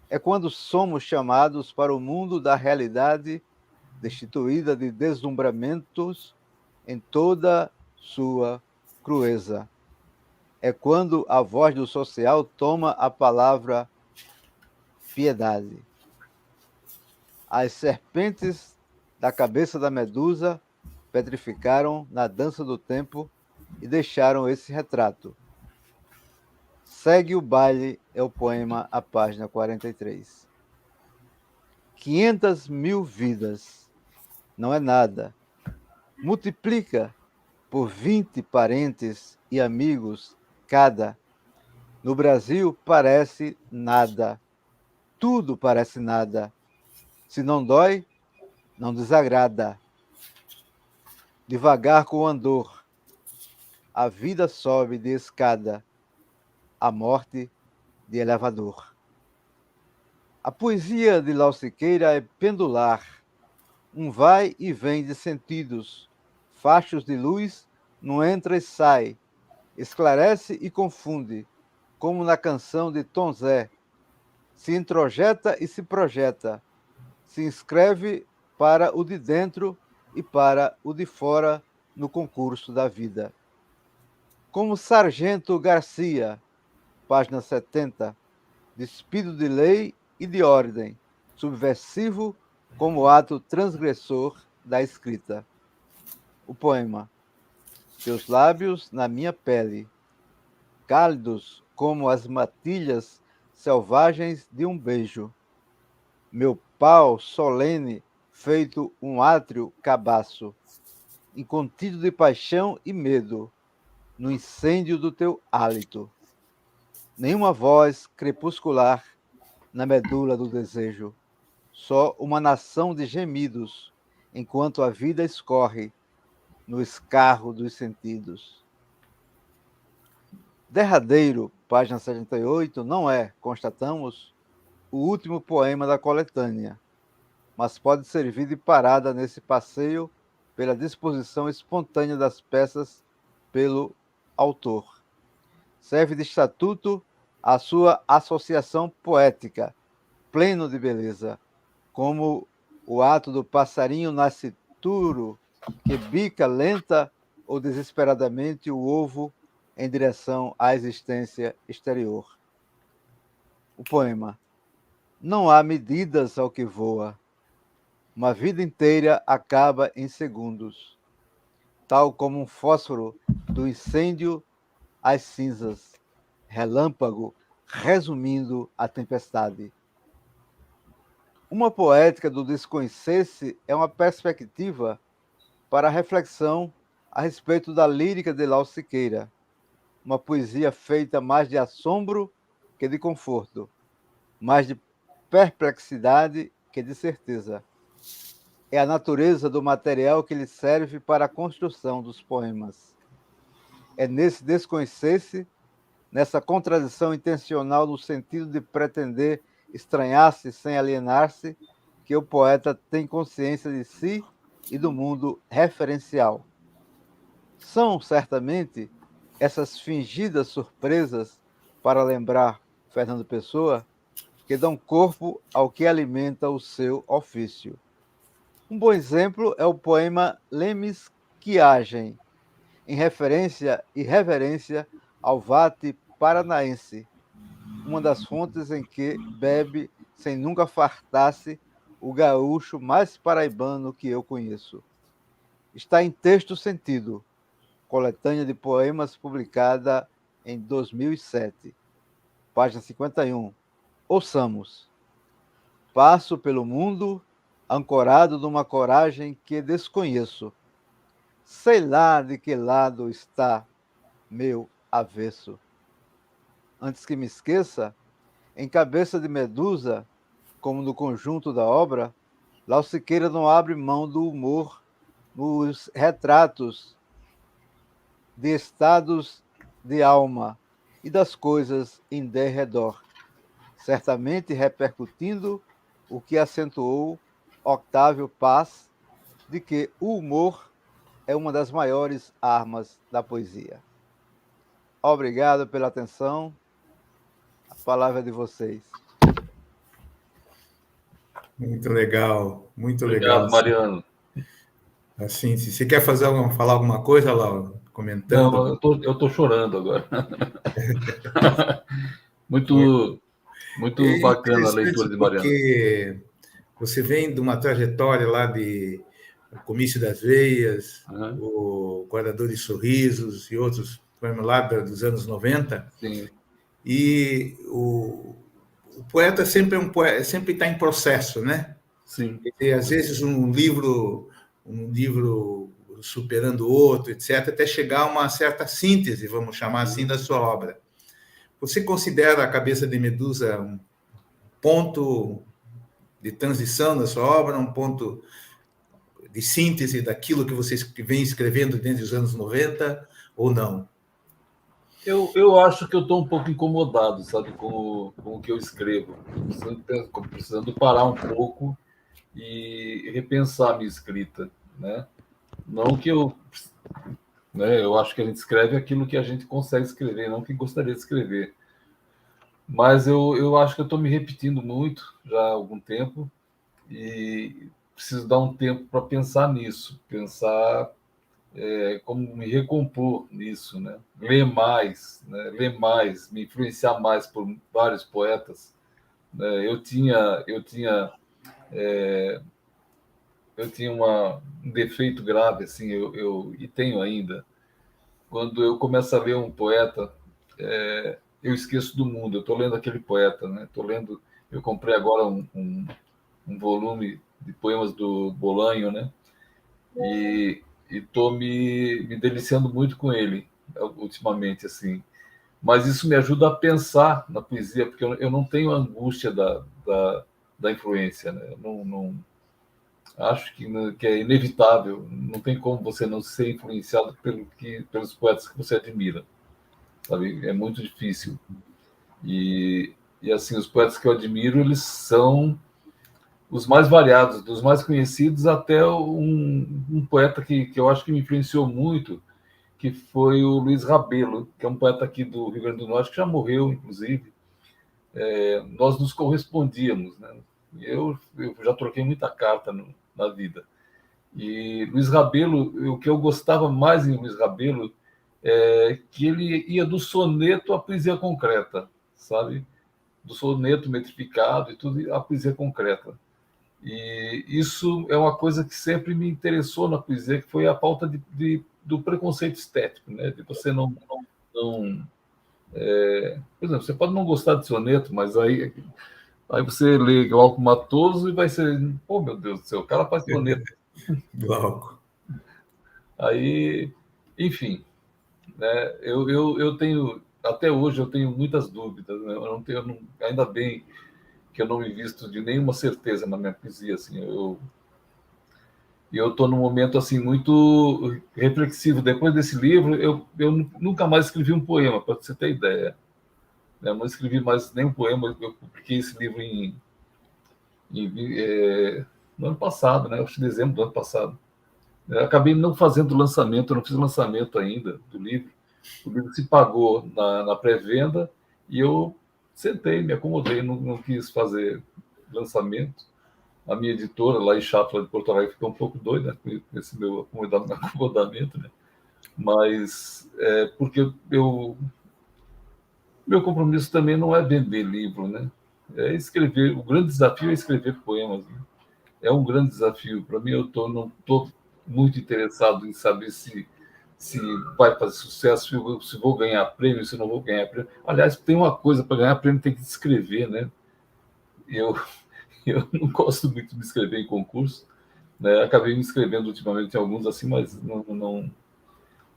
É quando somos chamados para o mundo da realidade, destituída de deslumbramentos em toda sua crueza. É quando a voz do social toma a palavra piedade. As serpentes da cabeça da medusa petrificaram na dança do tempo e deixaram esse retrato. Segue o baile é o poema, a página 43. 500.000 vidas não é nada. Multiplica por 20 parentes e amigos cada. No Brasil parece nada. Tudo parece nada. Se não dói, não desagrada. Devagar com o andor, a vida sobe de escada, a morte de elevador. A poesia de Lau Siqueira é pendular, um vai e vem de sentidos, fachos de luz no entra e sai, esclarece e confunde, como na canção de Tom Zé, se introjeta e se projeta, se inscreve para o de dentro e para o de fora no concurso da vida. Como Sargento Garcia, página 70, despido de lei e de ordem, subversivo como ato transgressor da escrita. O poema: teus lábios na minha pele, cálidos como as matilhas selvagens de um beijo. Meu pau solene feito um átrio cabaço, incontido de paixão e medo, no incêndio do teu hálito. Nenhuma voz crepuscular na medula do desejo, só uma nação de gemidos, enquanto a vida escorre no escarro dos sentidos. Derradeiro, página 78, não é, constatamos, o último poema da coletânea, mas pode servir de parada nesse passeio pela disposição espontânea das peças pelo autor. Serve de estatuto à sua associação poética, pleno de beleza, como o ato do passarinho nascituro que bica lenta ou desesperadamente o ovo em direção à existência exterior. O poema: não há medidas ao que voa. Uma vida inteira acaba em segundos, tal como um fósforo do incêndio às cinzas, relâmpago resumindo a tempestade. Uma poética do desconhecer-se é uma perspectiva para a reflexão a respeito da lírica de Lau Siqueira, uma poesia feita mais de assombro que de conforto, mais de perplexidade que de certeza. É a natureza do material que lhe serve para a construção dos poemas. É nesse desconhecer-se, nessa contradição intencional no sentido de pretender estranhar-se sem alienar-se, que o poeta tem consciência de si e do mundo referencial. São, certamente, essas fingidas surpresas, para lembrar Fernando Pessoa, que dão corpo ao que alimenta o seu ofício. Um bom exemplo é o poema Lemes que Agem, em referência e reverência ao vate paranaense, uma das fontes em que bebe, sem nunca fartar-se, o gaúcho mais paraibano que eu conheço. Está em Texto Sentido, coletânea de poemas publicada em 2007, página 51. Ouçamos. Passo pelo mundo ancorado numa coragem que desconheço. Sei lá de que lado está meu avesso. Antes que me esqueça, em Cabeça de Medusa, como no conjunto da obra, Lau Siqueira não abre mão do humor nos retratos de estados de alma e das coisas em derredor, certamente repercutindo o que acentuou Octávio Paz, de que o humor é uma das maiores armas da poesia. Obrigado pela atenção. A palavra é de vocês. Muito legal, muito Obrigado, legal. Mariano. Assim, se você quer falar alguma coisa, Laura, comentando. Não, eu tô chorando agora. Muito É bacana a interessante leitura de Mariano. porque você vem de uma trajetória lá de O Comício das Veias, o Guardador de Sorrisos e outros poemas lá dos anos 90. Sim. E o poeta sempre está em processo, né? Sim. E, às vezes um livro superando o outro, etc., até chegar a uma certa síntese, vamos chamar assim, da sua obra. Você considera a Cabeça de Medusa um ponto de transição da sua obra, um ponto de síntese daquilo que você vem escrevendo desde os anos 90, ou não? Eu acho que eu estou um pouco incomodado, sabe, com o que eu escrevo. Precisando parar um pouco e repensar a minha escrita, né? Não que eu... Né, eu acho que a gente escreve aquilo que a gente consegue escrever, não que gostaria de escrever. Mas eu acho que eu estou me repetindo muito já há algum tempo e preciso dar um tempo para pensar nisso, pensar como me recompor nisso, né? Ler mais, me influenciar mais por vários poetas. Né? Eu tinha um defeito grave, assim, e tenho ainda. Quando eu começo a ler um poeta, eu esqueço do mundo. Eu estou lendo aquele poeta, né? Eu comprei agora um volume de poemas do Bolanho, né? E estou me deliciando muito com ele ultimamente, assim. Mas isso me ajuda a pensar na poesia, porque eu não tenho a angústia da influência, né? Eu não acho que é inevitável. Não tem como você não ser influenciado pelos poetas que você admira, sabe? É muito difícil. E assim, os poetas que eu admiro, eles são os mais variados, dos mais conhecidos até um poeta que eu acho que me influenciou muito, que foi o Luiz Rabelo, que é um poeta aqui do Rio Grande do Norte, que já morreu, inclusive. Nós nos correspondíamos, né? Eu já troquei muita carta na vida. E Luiz Rabelo, o que eu gostava mais em Luiz Rabelo é que ele ia do soneto à poesia concreta, sabe? Do soneto metrificado e tudo à poesia concreta. E isso é uma coisa que sempre me interessou na poesia, que foi a falta do preconceito estético, né? De você não por exemplo, você pode não gostar de soneto, mas aí você lê Glauco Matoso e vai ser, oh meu Deus do céu, o cara faz soneto. Glauco. Aí, enfim, né? Eu tenho, até hoje eu tenho muitas dúvidas, né? Ainda bem que eu não me visto de nenhuma certeza na minha poesia, assim. Eu estou num momento assim muito reflexivo. Depois desse livro, eu nunca mais escrevi um poema, para você ter ideia. Eu não escrevi mais nenhum poema. Eu publiquei esse livro no ano passado, né? Acho que em dezembro do ano passado. Eu acabei não fazendo lançamento, eu não fiz lançamento ainda do livro. O livro se pagou na pré-venda e eu sentei, me acomodei, não quis fazer lançamento. A minha editora lá em Chápora de Porto Alegre ficou um pouco doida com esse meu acomodamento, né? Mas porque meu compromisso também não é vender livro, né? É escrever. O grande desafio é escrever poemas, né? É um grande desafio. Para mim, não estou muito interessado em saber se vai fazer sucesso, se vou ganhar prêmio, se não vou ganhar prêmio. Aliás, tem uma coisa, para ganhar prêmio tem que escrever, né? eu não gosto muito de escrever em concurso, né? Acabei me inscrevendo ultimamente em alguns assim, mas não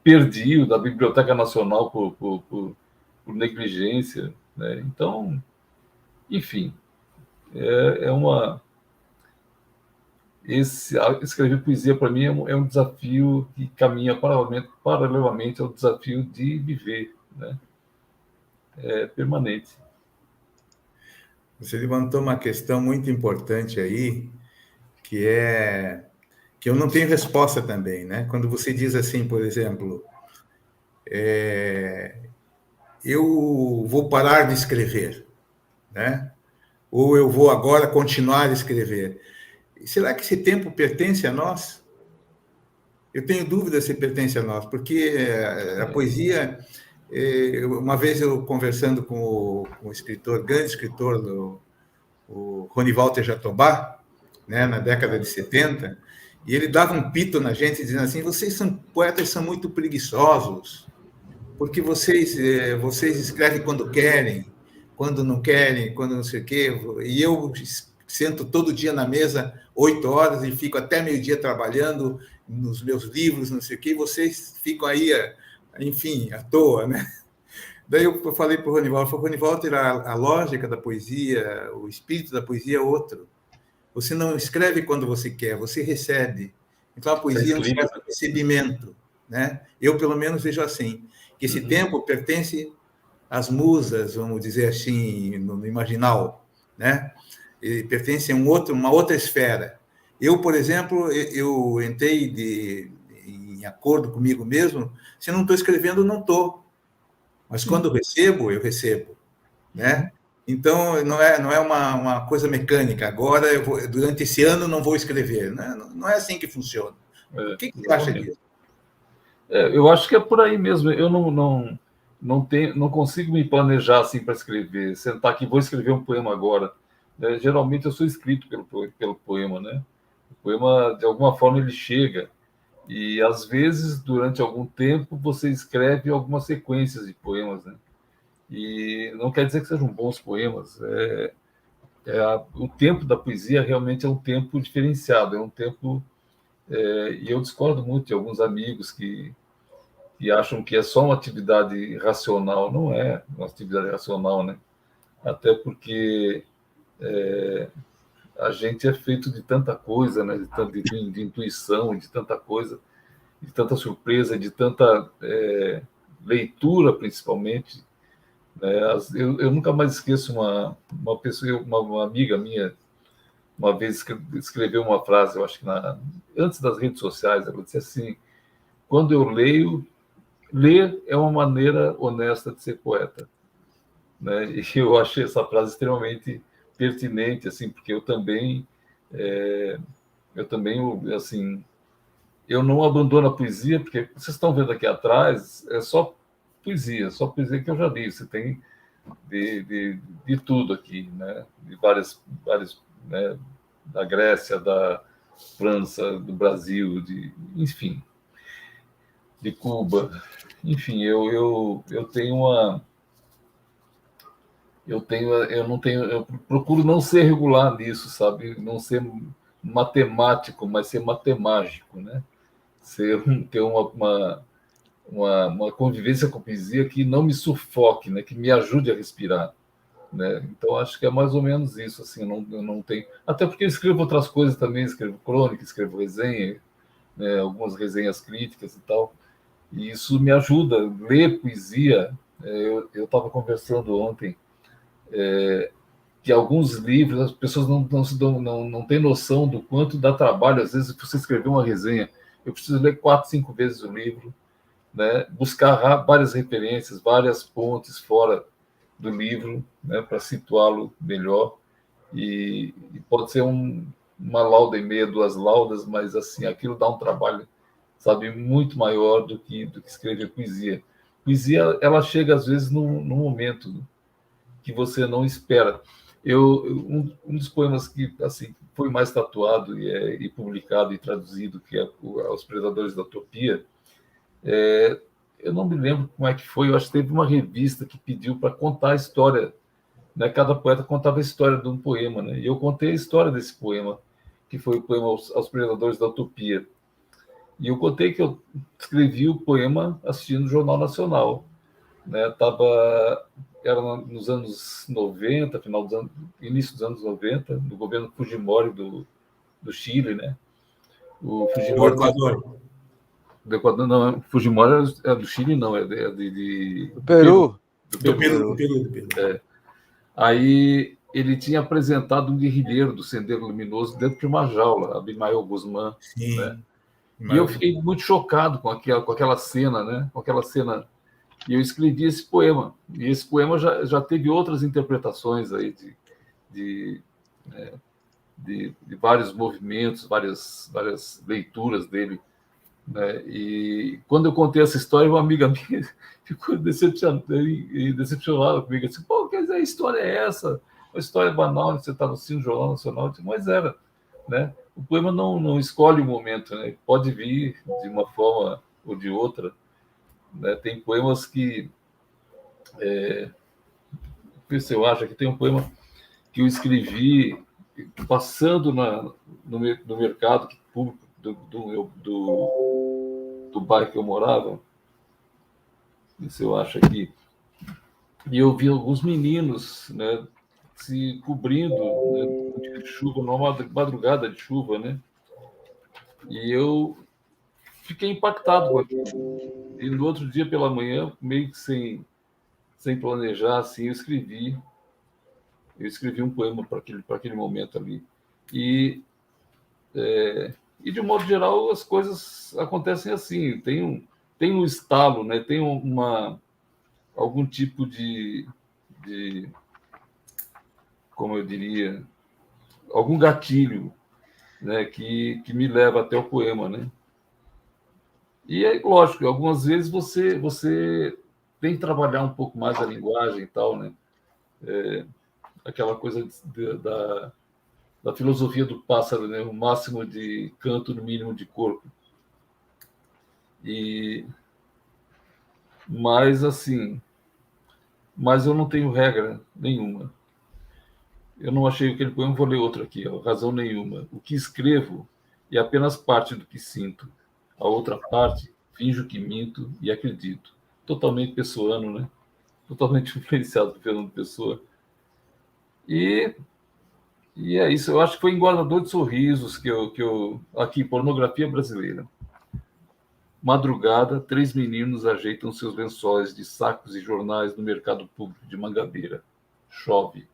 perdi o da Biblioteca Nacional por negligência, né? Então, enfim, é uma escrever poesia para mim é um desafio que caminha paralelamente ao desafio de viver, né? É permanente. Você levantou uma questão muito importante aí, que é que eu não tenho resposta também, né? Quando você diz assim, por exemplo, eu vou parar de escrever, né? Ou eu vou agora continuar a escrever. Será que esse tempo pertence a nós? Eu tenho dúvida se pertence a nós, porque a poesia. Uma vez eu conversando com o escritor, grande escritor, o Rony Walter Jatobá, né, na década de 70, e ele dava um pito na gente, dizendo assim: vocês são poetas, são muito preguiçosos, porque vocês escrevem quando querem, quando não querem, quando não sei o quê, e eu sento todo dia na mesa 8 horas e fico até meio-dia trabalhando nos meus livros, não sei o quê, e vocês ficam aí, enfim, à toa, né? Daí eu falei para o Rony Walter, a lógica da poesia, o espírito da poesia é outro. Você não escreve quando você quer, você recebe. Então, a poesia é um certo recebimento, né? Eu, pelo menos, vejo assim, que esse tempo pertence às musas, vamos dizer assim, no imaginal, né? Ele pertence a uma outra esfera. Eu, por exemplo, eu entrei em acordo comigo mesmo, se eu não estou escrevendo, não estou. Mas quando eu recebo, né? Então, não é uma coisa mecânica. Agora, durante esse ano, não vou escrever. Não é assim que funciona. O que você acha disso? Eu acho que é por aí mesmo. Eu não consigo me planejar assim para escrever. Sentar aqui, vou escrever um poema agora. Geralmente, eu sou escrito pelo poema, né? O poema, de alguma forma, ele chega. E, às vezes, durante algum tempo, você escreve algumas sequências de poemas, né? E não quer dizer que sejam bons poemas. O tempo da poesia realmente é um tempo diferenciado, é um tempo... e eu discordo muito de alguns amigos que acham que é só uma atividade racional. Não é uma atividade racional, né? Até porque a gente é feito de tanta coisa, né? De intuição, de tanta coisa, de tanta surpresa, de tanta leitura, principalmente. Eu nunca mais esqueço uma pessoa, uma amiga minha, uma vez escreveu uma frase, eu acho que antes das redes sociais, ela disse assim: quando eu leio, ler é uma maneira honesta de ser poeta, né? E eu achei essa frase extremamente pertinente, assim, porque eu também, assim, eu não abandono a poesia, porque vocês estão vendo aqui atrás, é só poesia que eu já li. Você tem de tudo aqui, né? De várias, né? Da Grécia, da França, do Brasil, enfim, de Cuba. Enfim, eu procuro não ser regular nisso, sabe? Não ser matemático, mas ser matemágico, né? Ter uma convivência com a poesia que não me sufoque, né? Que me ajude a respirar, né? Então, acho que é mais ou menos isso, assim. Eu não tenho... Até porque eu escrevo outras coisas também, escrevo crônica, escrevo resenha, né? Algumas resenhas críticas e tal, e isso me ajuda. Ler poesia, eu estava conversando ontem, que alguns livros, as pessoas não têm noção do quanto dá trabalho, às vezes, você escrever uma resenha. Eu preciso ler 4, 5 vezes o livro, né? Buscar várias referências, várias pontes fora do livro, né? Para situá-lo melhor. E pode ser uma lauda e meia, 2 laudas, mas assim, aquilo dá um trabalho, sabe, muito maior do que escrever poesia. Poesia, ela chega às vezes num momento que você não espera. Um dos poemas que assim foi mais tatuado e publicado e traduzido, que é Os Predadores da Utopia, eu não me lembro como é que foi. Eu acho que teve uma revista que pediu para contar a história né, cada poeta contava a história de um poema, né? E eu contei a história desse poema, que foi o poema aos Predadores da Utopia. E eu contei que eu escrevi o poema assistindo o Jornal Nacional, né? Era nos anos 90, início dos anos 90, no governo Fujimori do Chile, né? O Fujimori do Equador, não, Fujimori é do Chile, não, é Do Peru. Do Peru. Aí ele tinha apresentado um guerrilheiro do Sendero Luminoso dentro de uma jaula, Abimael Guzmán. Sim. Né? E eu fiquei muito chocado com aquela cena, né? Com aquela cena. E eu escrevi esse poema. E esse poema já teve outras interpretações aí de vários movimentos, várias leituras dele. Né? E quando eu contei essa história, uma amiga minha ficou decepcionada comigo. Assim, pô, quer dizer, a história é essa? Uma história banal, você está no Jornal Nacional. Eu disse, mas era. Né? O poema não escolhe o momento, né? Pode vir de uma forma ou de outra. Né? Tem poemas que... eu acho que tem um poema que eu escrevi passando no mercado público do bairro que eu morava. Isso eu acho aqui. E eu vi alguns meninos, né, se cobrindo, né, de chuva, numa madrugada de chuva, né? E eu fiquei impactado com aquilo. E no outro dia pela manhã, meio que sem planejar, assim, eu escrevi um poema para aquele momento ali. E de um modo geral as coisas acontecem assim, tem um estalo, né? Tem algum tipo de como eu diria, algum gatilho, né? que me leva até o poema, né? E é lógico, algumas vezes você tem que trabalhar um pouco mais a linguagem e tal, né? Aquela coisa da filosofia do pássaro, né? O máximo de canto, no mínimo de corpo. Mas eu não tenho regra nenhuma. Eu não achei aquele poema, vou ler outro aqui, ó, razão nenhuma. O que escrevo é apenas parte do que sinto. A outra parte, finjo que minto e acredito. Totalmente pessoano, né? Totalmente influenciado por Fernando Pessoa. E é isso. Eu acho que foi Engordador de Sorrisos que eu... Aqui, pornografia brasileira. Madrugada, 3 meninos ajeitam seus lençóis de sacos e jornais no mercado público de Mangabeira. Chove.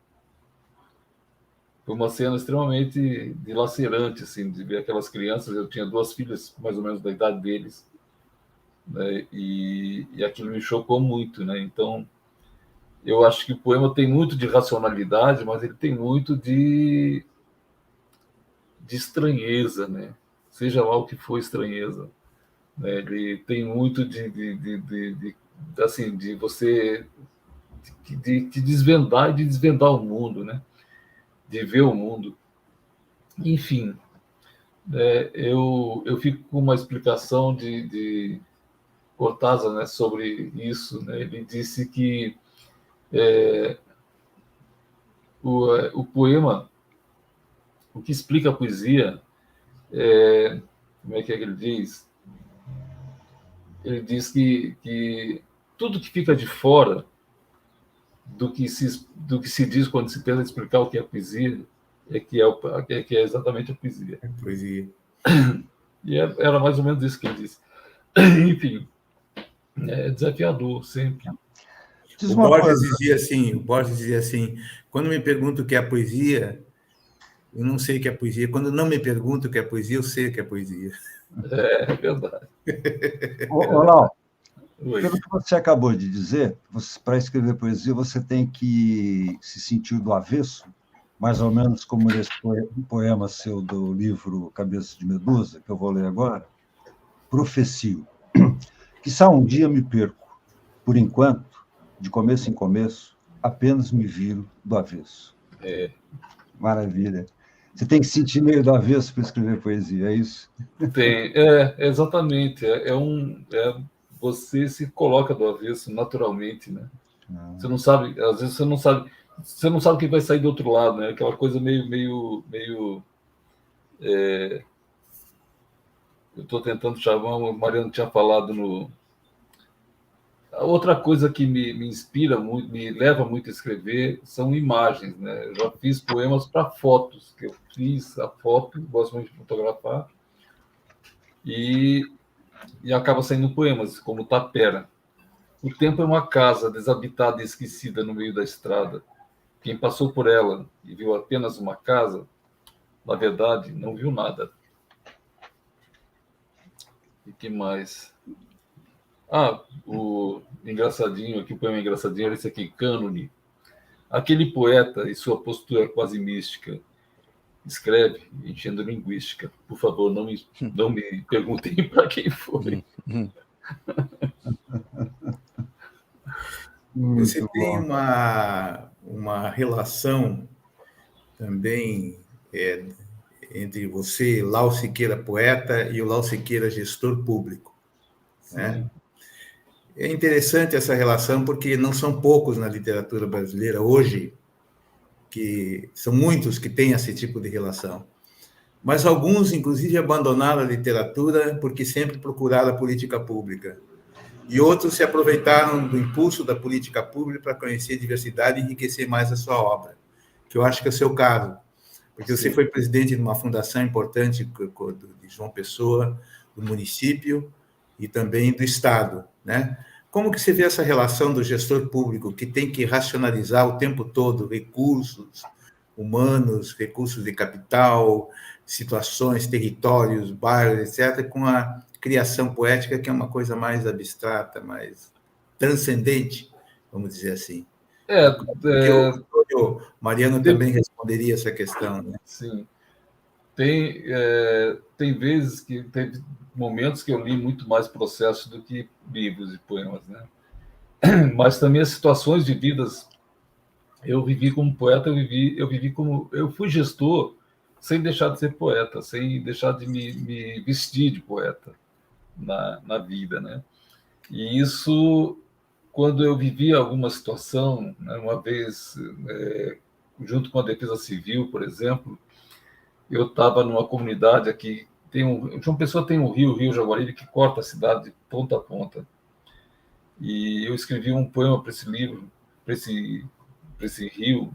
Foi uma cena extremamente dilacerante, assim, de ver aquelas crianças. Eu tinha 2 filhas, mais ou menos da idade deles, né? E aquilo me chocou muito, né? Então, eu acho que o poema tem muito de racionalidade, mas ele tem muito de estranheza, né? Seja lá o que for estranheza. Né? Ele tem muito assim, de você de desvendar e de desvendar o mundo, né? De ver o mundo. Enfim, eu fico com uma explicação de Cortázar, né, sobre isso. Né? Ele disse que o poema, o que explica a poesia, como é que ele diz? Ele diz que tudo que fica de fora do que se diz quando se tenta explicar o que é poesia que é exatamente a poesia. É poesia. E era mais ou menos isso que ele disse. Enfim, é desafiador sempre. O Borges dizia assim, quando me perguntam o que é poesia, eu não sei o que é poesia. Quando não me perguntam o que é poesia, eu sei o que é poesia. É verdade. Olá, pelo que você acabou de dizer, para escrever poesia, você tem que se sentir do avesso, mais ou menos como esse poema seu do livro Cabeça de Medusa, que eu vou ler agora, profecio. Quizá um dia me perco, por enquanto, de começo em começo, apenas me viro do avesso. Maravilha. Você tem que sentir meio do avesso para escrever poesia, é isso? Tem, exatamente. Você se coloca do avesso naturalmente, né? Você não sabe, às vezes você não sabe. você não sabe o que vai sair do outro lado, né? Aquela coisa meio eu estou tentando chamar, o Mariano tinha falado no... Outra coisa que me inspira muito, me leva muito a escrever, são imagens, né? Eu já fiz poemas para fotos, que eu fiz a foto, gosto muito de fotografar, e acaba saindo poemas, como Tapera. O tempo é uma casa desabitada e esquecida no meio da estrada. Quem passou por ela e viu apenas uma casa, na verdade, não viu nada. E que mais? O engraçadinho aqui, o poema engraçadinho era esse aqui, Cânone. Aquele poeta e sua postura quase mística escreve enchendo linguística. Por favor, não me perguntem para quem foi. Você Muito tem bom. uma relação também entre você, Lau Siqueira, poeta, e o Lau Siqueira, gestor público, né? É interessante essa relação porque não são poucos na literatura brasileira hoje, que são muitos que têm esse tipo de relação. Mas alguns, inclusive, abandonaram a literatura porque sempre procuraram a política pública. E outros se aproveitaram do impulso da política pública para conhecer a diversidade e enriquecer mais a sua obra, que eu acho que é o seu caso, porque você foi presidente de uma fundação importante de João Pessoa, do município e também do Estado, né? Como que você vê essa relação do gestor público, que tem que racionalizar o tempo todo recursos humanos, recursos de capital, situações, territórios, bairros, etc., com a criação poética, que é uma coisa mais abstrata, mais transcendente, vamos dizer assim. Porque o Mariano também responderia essa questão, né? Sim. Tem vezes que teve momentos que eu li muito mais processos do que livros e poemas, né? Mas também as situações vividas, eu vivi como poeta, eu fui gestor sem deixar de ser poeta, sem deixar de me vestir de poeta na vida, né? E isso, quando eu vivia alguma situação, né, uma vez, junto com a Defesa Civil, por exemplo, eu estava numa comunidade aqui, João Pessoa tem um Rio Jaguaribe, que corta a cidade de ponta a ponta. E eu escrevi um poema para esse livro, para esse rio.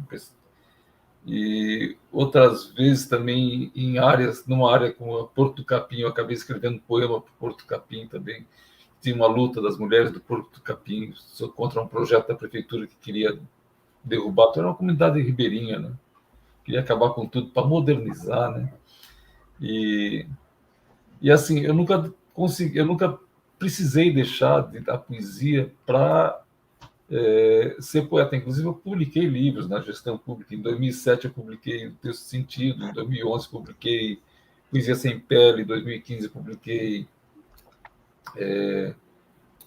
E outras vezes também numa área como Porto do Capim, eu acabei escrevendo um poema para Porto do Capim também. Tinha uma luta das mulheres do Porto do Capim contra um projeto da prefeitura que queria derrubar. Era uma comunidade ribeirinha, né? Queria acabar com tudo para modernizar, né? E assim, eu nunca precisei deixar da poesia para ser poeta. Inclusive, eu publiquei livros na gestão pública. Em 2007, eu publiquei O Texto Sentido. Em 2011, publiquei Poesia Sem Pele. Em 2015, publiquei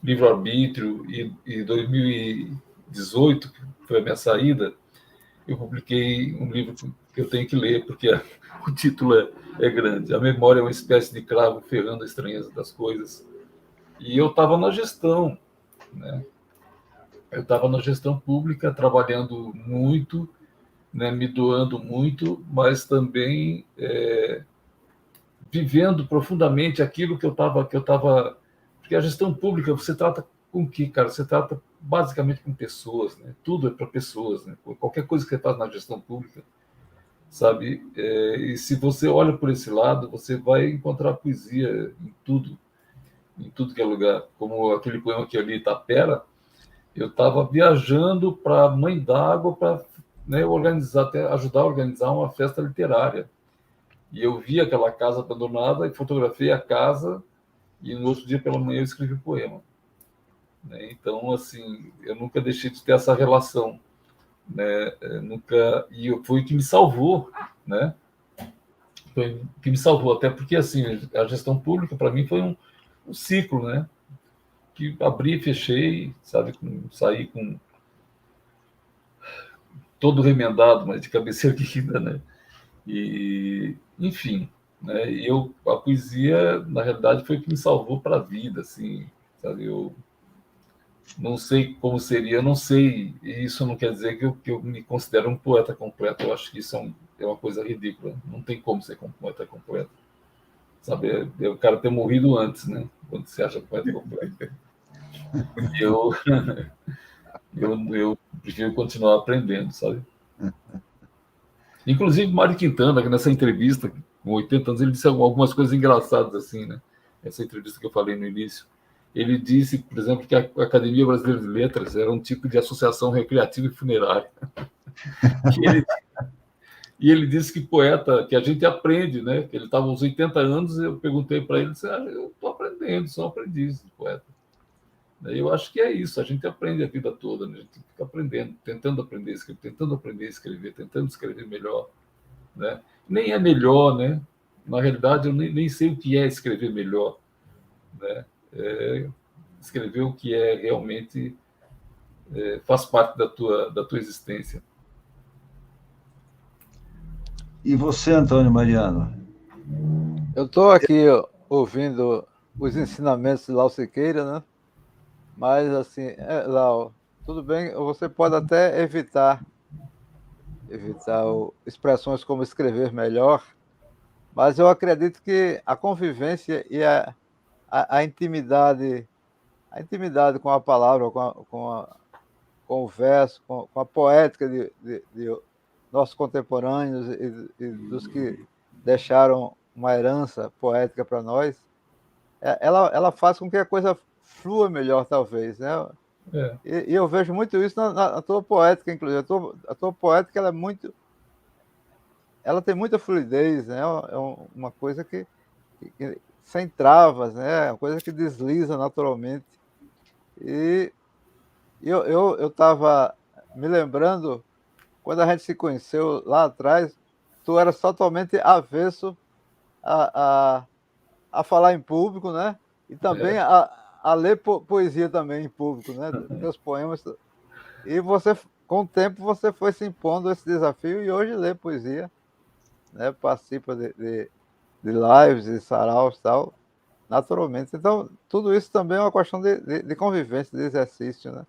Livro Arbítrio. E em 2018, que foi a minha saída, eu publiquei um livro que eu tenho que ler, porque o título é grande. A memória é uma espécie de cravo ferrando a estranheza das coisas. E eu estava na gestão, né? Eu estava na gestão pública, trabalhando muito, né, me doando muito, mas também vivendo profundamente aquilo que eu estava... Porque a gestão pública, você trata com o quê, cara? Você trata basicamente com pessoas, né? Tudo é para pessoas, né? Qualquer coisa que você faz na gestão pública, sabe? E se você olha por esse lado, você vai encontrar poesia em tudo que é lugar. Como aquele poema que eu li, Tapera, eu estava viajando para Mãe d'Água para, né, ajudar a organizar uma festa literária. E eu vi aquela casa abandonada e fotografei a casa, e no outro dia pela manhã eu escrevi o poema. Né? Então, assim, eu nunca deixei de ter essa relação, né? E foi o que me salvou, né? Foi o que me salvou, até porque, assim, a gestão pública para mim foi um ciclo, né? Que abri e fechei, sabe? Saí com todo remendado, mas de cabeça erguida, né? E, enfim, né? A poesia, na realidade, foi o que me salvou para a vida, assim, sabe? Não sei como seria, não sei. E isso não quer dizer que eu me considero um poeta completo. Eu acho que isso é uma coisa ridícula. Não tem como ser um poeta completo. Sabe? É o cara ter morrido antes, né? Quando se acha poeta completo. Eu prefiro continuar aprendendo, sabe? Inclusive, Mário Quintana, que nessa entrevista, com 80 anos, ele disse algumas coisas engraçadas, assim, né? Essa entrevista que eu falei no início. Ele disse, por exemplo, que a Academia Brasileira de Letras era um tipo de associação recreativa e funerária. E ele disse que poeta, que a gente aprende, né? Que ele estava aos 80 anos, eu perguntei para ele, disse, eu estou aprendendo, sou um aprendiz de poeta. Eu acho que é isso, a gente aprende a vida toda, né? A gente fica aprendendo, tentando aprender a escrever, tentando escrever melhor, né? Nem é melhor, né? Na realidade, eu nem sei o que é escrever melhor, né? Escrever o que é realmente faz parte da tua existência. E você, Antônio Mariano? Eu estou aqui ouvindo os ensinamentos de Lau Siqueira, né? Mas, assim, Lau, tudo bem, você pode até evitar expressões como escrever melhor, mas eu acredito que a convivência e a intimidade com a palavra, com o verso, com a poética de nossos contemporâneos e dos que deixaram uma herança poética para nós, ela faz com que a coisa flua melhor, talvez, né? E eu vejo muito isso na tua poética, inclusive. A tua poética, ela tem muita fluidez, né? É uma coisa que sem travas, né? Uma coisa que desliza naturalmente. E eu estava me lembrando, quando a gente se conheceu lá atrás, tu eras totalmente avesso a falar em público, né? E também a ler poesia também em público, né? Teus poemas. E você, com o tempo, você foi se impondo esse desafio e hoje lê poesia, né? Participa de lives, de saraus e tal, naturalmente. Então, tudo isso também é uma questão de convivência, de exercício, né?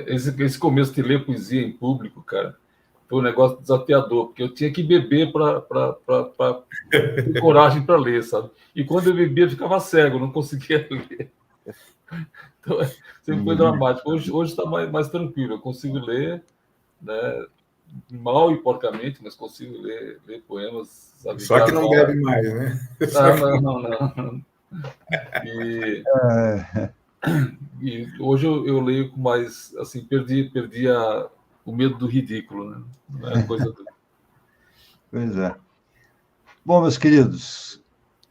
Esse começo de ler poesia em público, cara, foi um negócio desafiador, porque eu tinha que beber para ter coragem para ler, sabe? E quando eu bebia, eu ficava cego, não conseguia ler. Então, sempre foi dramático. Hoje está mais tranquilo, eu consigo ler, né, mal e porcamente, mas consigo ler poemas, sabe? Só que não bebe mais, né? Não. E hoje eu leio com mais, assim, perdi o medo do ridículo, né? Não é coisa do... Pois é. Bom, meus queridos,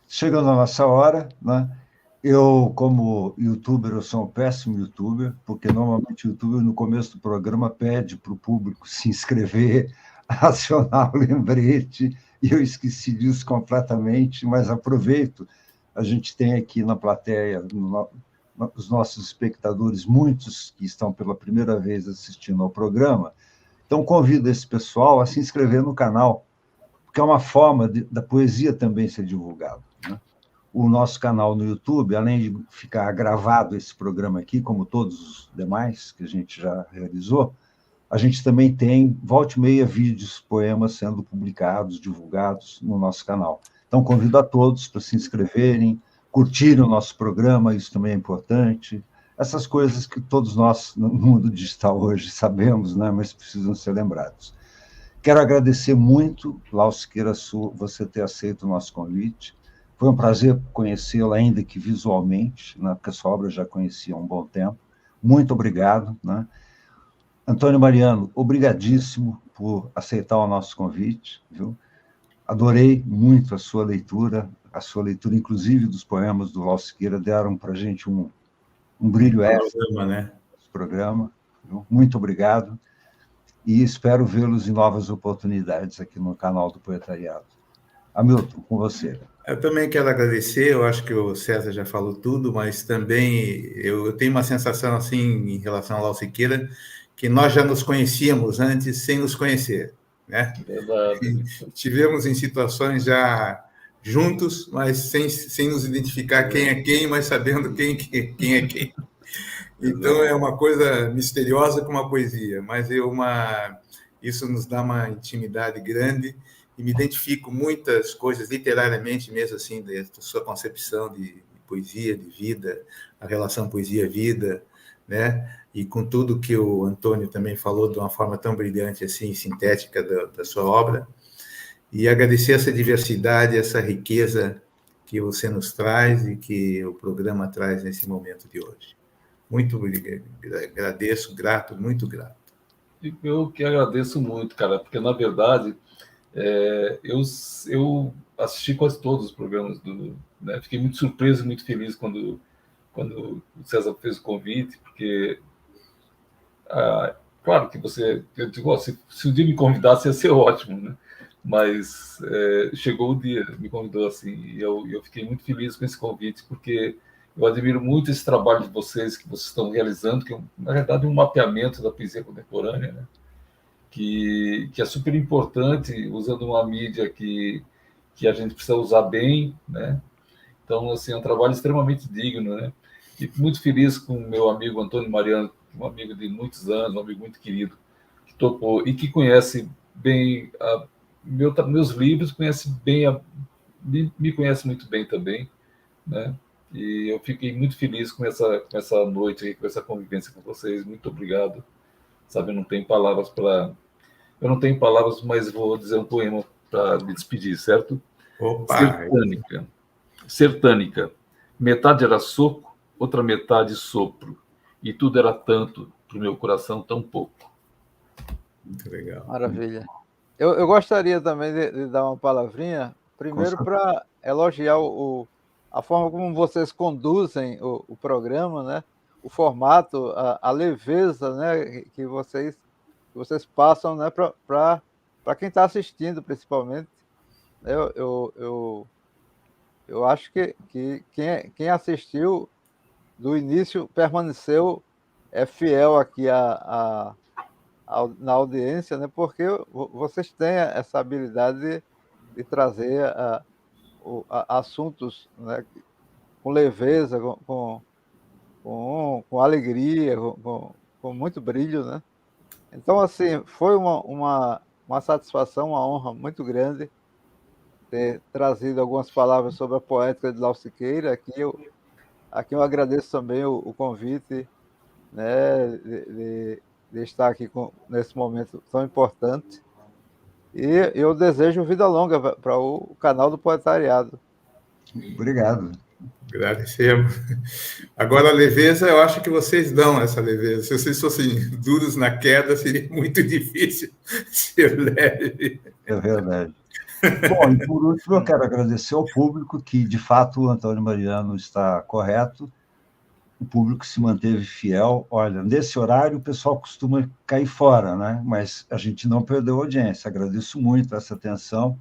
chegando a nossa hora, né? Eu, como youtuber, eu sou um péssimo youtuber, porque normalmente o youtuber, no começo do programa, pede para o público se inscrever, acionar o lembrete, e eu esqueci disso completamente, mas aproveito. A gente tem aqui na plateia, os nossos espectadores, muitos que estão pela primeira vez assistindo ao programa, então convido esse pessoal a se inscrever no canal, porque é uma forma da poesia também ser divulgada, né? O nosso canal no YouTube, além de ficar gravado esse programa aqui, como todos os demais que a gente já realizou, a gente também tem, volta e meia, vídeos, poemas sendo publicados, divulgados no nosso canal. Então, convido a todos para se inscreverem, curtirem o nosso programa, isso também é importante. Essas coisas que todos nós, no mundo digital hoje, sabemos, né, mas precisam ser lembrados. Quero agradecer muito, Lau Siqueira, você ter aceito o nosso convite. Foi um prazer conhecê-la, ainda que visualmente, né, porque a sua obra eu já conhecia há um bom tempo. Muito obrigado, né? Antônio Mariano, obrigadíssimo por aceitar o nosso convite, viu? Adorei muito a sua leitura, inclusive, dos poemas do Lau Siqueira, deram para a gente um brilho extra, né, nesse programa. Viu? Muito obrigado, e espero vê-los em novas oportunidades aqui no canal do Poetariado. Hamilton, com você. Eu também quero agradecer, eu acho que o César já falou tudo, mas também eu tenho uma sensação, assim, em relação ao Lau Siqueira, que nós já nos conhecíamos antes, sem nos conhecer, né? Verdade. Tivemos em situações já juntos, mas sem nos identificar quem é quem, mas sabendo quem é quem. Então é uma coisa misteriosa como a poesia, mas isso nos dá uma intimidade grande e me identifico muitas coisas, literariamente mesmo assim, da sua concepção de poesia, de vida, a relação poesia-vida, né? E com tudo que o Antônio também falou de uma forma tão brilhante, assim, sintética da sua obra. E agradecer essa diversidade, essa riqueza que você nos traz e que o programa traz nesse momento de hoje. Muito agradeço, grato, muito grato. Eu que agradeço muito, cara, porque, na verdade, eu assisti quase todos os programas né? Fiquei muito surpreso, muito feliz quando o César fez o convite, porque, claro que eu digo, se o dia me convidasse ia ser ótimo, né? Mas chegou o dia, me convidou assim, e eu fiquei muito feliz com esse convite, porque eu admiro muito esse trabalho de vocês, que vocês estão realizando, que é, na verdade, um mapeamento da poesia contemporânea, né? Que é super importante, usando uma mídia que a gente precisa usar bem, né? Então, assim, é um trabalho extremamente digno, né? E muito feliz com o meu amigo Antônio Mariano, um amigo de muitos anos, um amigo muito querido, que topou e que conhece bem meus livros, conhece bem me conhece muito bem também, né? E eu fiquei muito feliz com essa noite, com essa convivência com vocês. Muito obrigado. Sabe, eu não tenho palavras, mas vou dizer um poema para me despedir, certo? Opa! Sertânica. Metade era soco, outra metade sopro. E tudo era tanto, pro meu coração tão pouco. Muito legal. Maravilha. Eu gostaria também de dar uma palavrinha, primeiro para elogiar a forma como vocês conduzem o programa, né? O formato, a leveza, né? que vocês passam, né? para quem está assistindo, principalmente. Eu acho que quem assistiu do início permaneceu fiel aqui na audiência, né? Porque vocês têm essa habilidade de trazer assuntos, né? Com leveza, com alegria, com muito brilho, né? Então, assim, foi uma satisfação, uma honra muito grande ter trazido algumas palavras sobre a poética de Lau Siqueira. Aqui eu agradeço também o convite, né, de estar aqui nesse momento tão importante. E eu desejo vida longa para o canal do Poetariado. Obrigado. Agradecemos. Agora, a leveza, eu acho que vocês dão essa leveza. Se vocês fossem duros na queda, seria muito difícil ser leve. É verdade. Bom, e por último, eu quero agradecer ao público, que, de fato, o Antônio Mariano está correto. O público se manteve fiel. Olha, nesse horário o pessoal costuma cair fora, né? Mas a gente não perdeu a audiência. Agradeço muito essa atenção,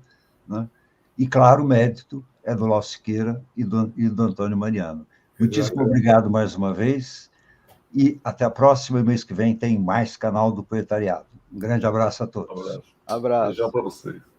né? E, claro, o mérito é do Lau Siqueira e do Antônio Mariano. Muitíssimo obrigado mais uma vez e até a próxima. Mês que vem tem mais canal do Poetariado. Um grande abraço a todos. Abraço. Beijão para vocês.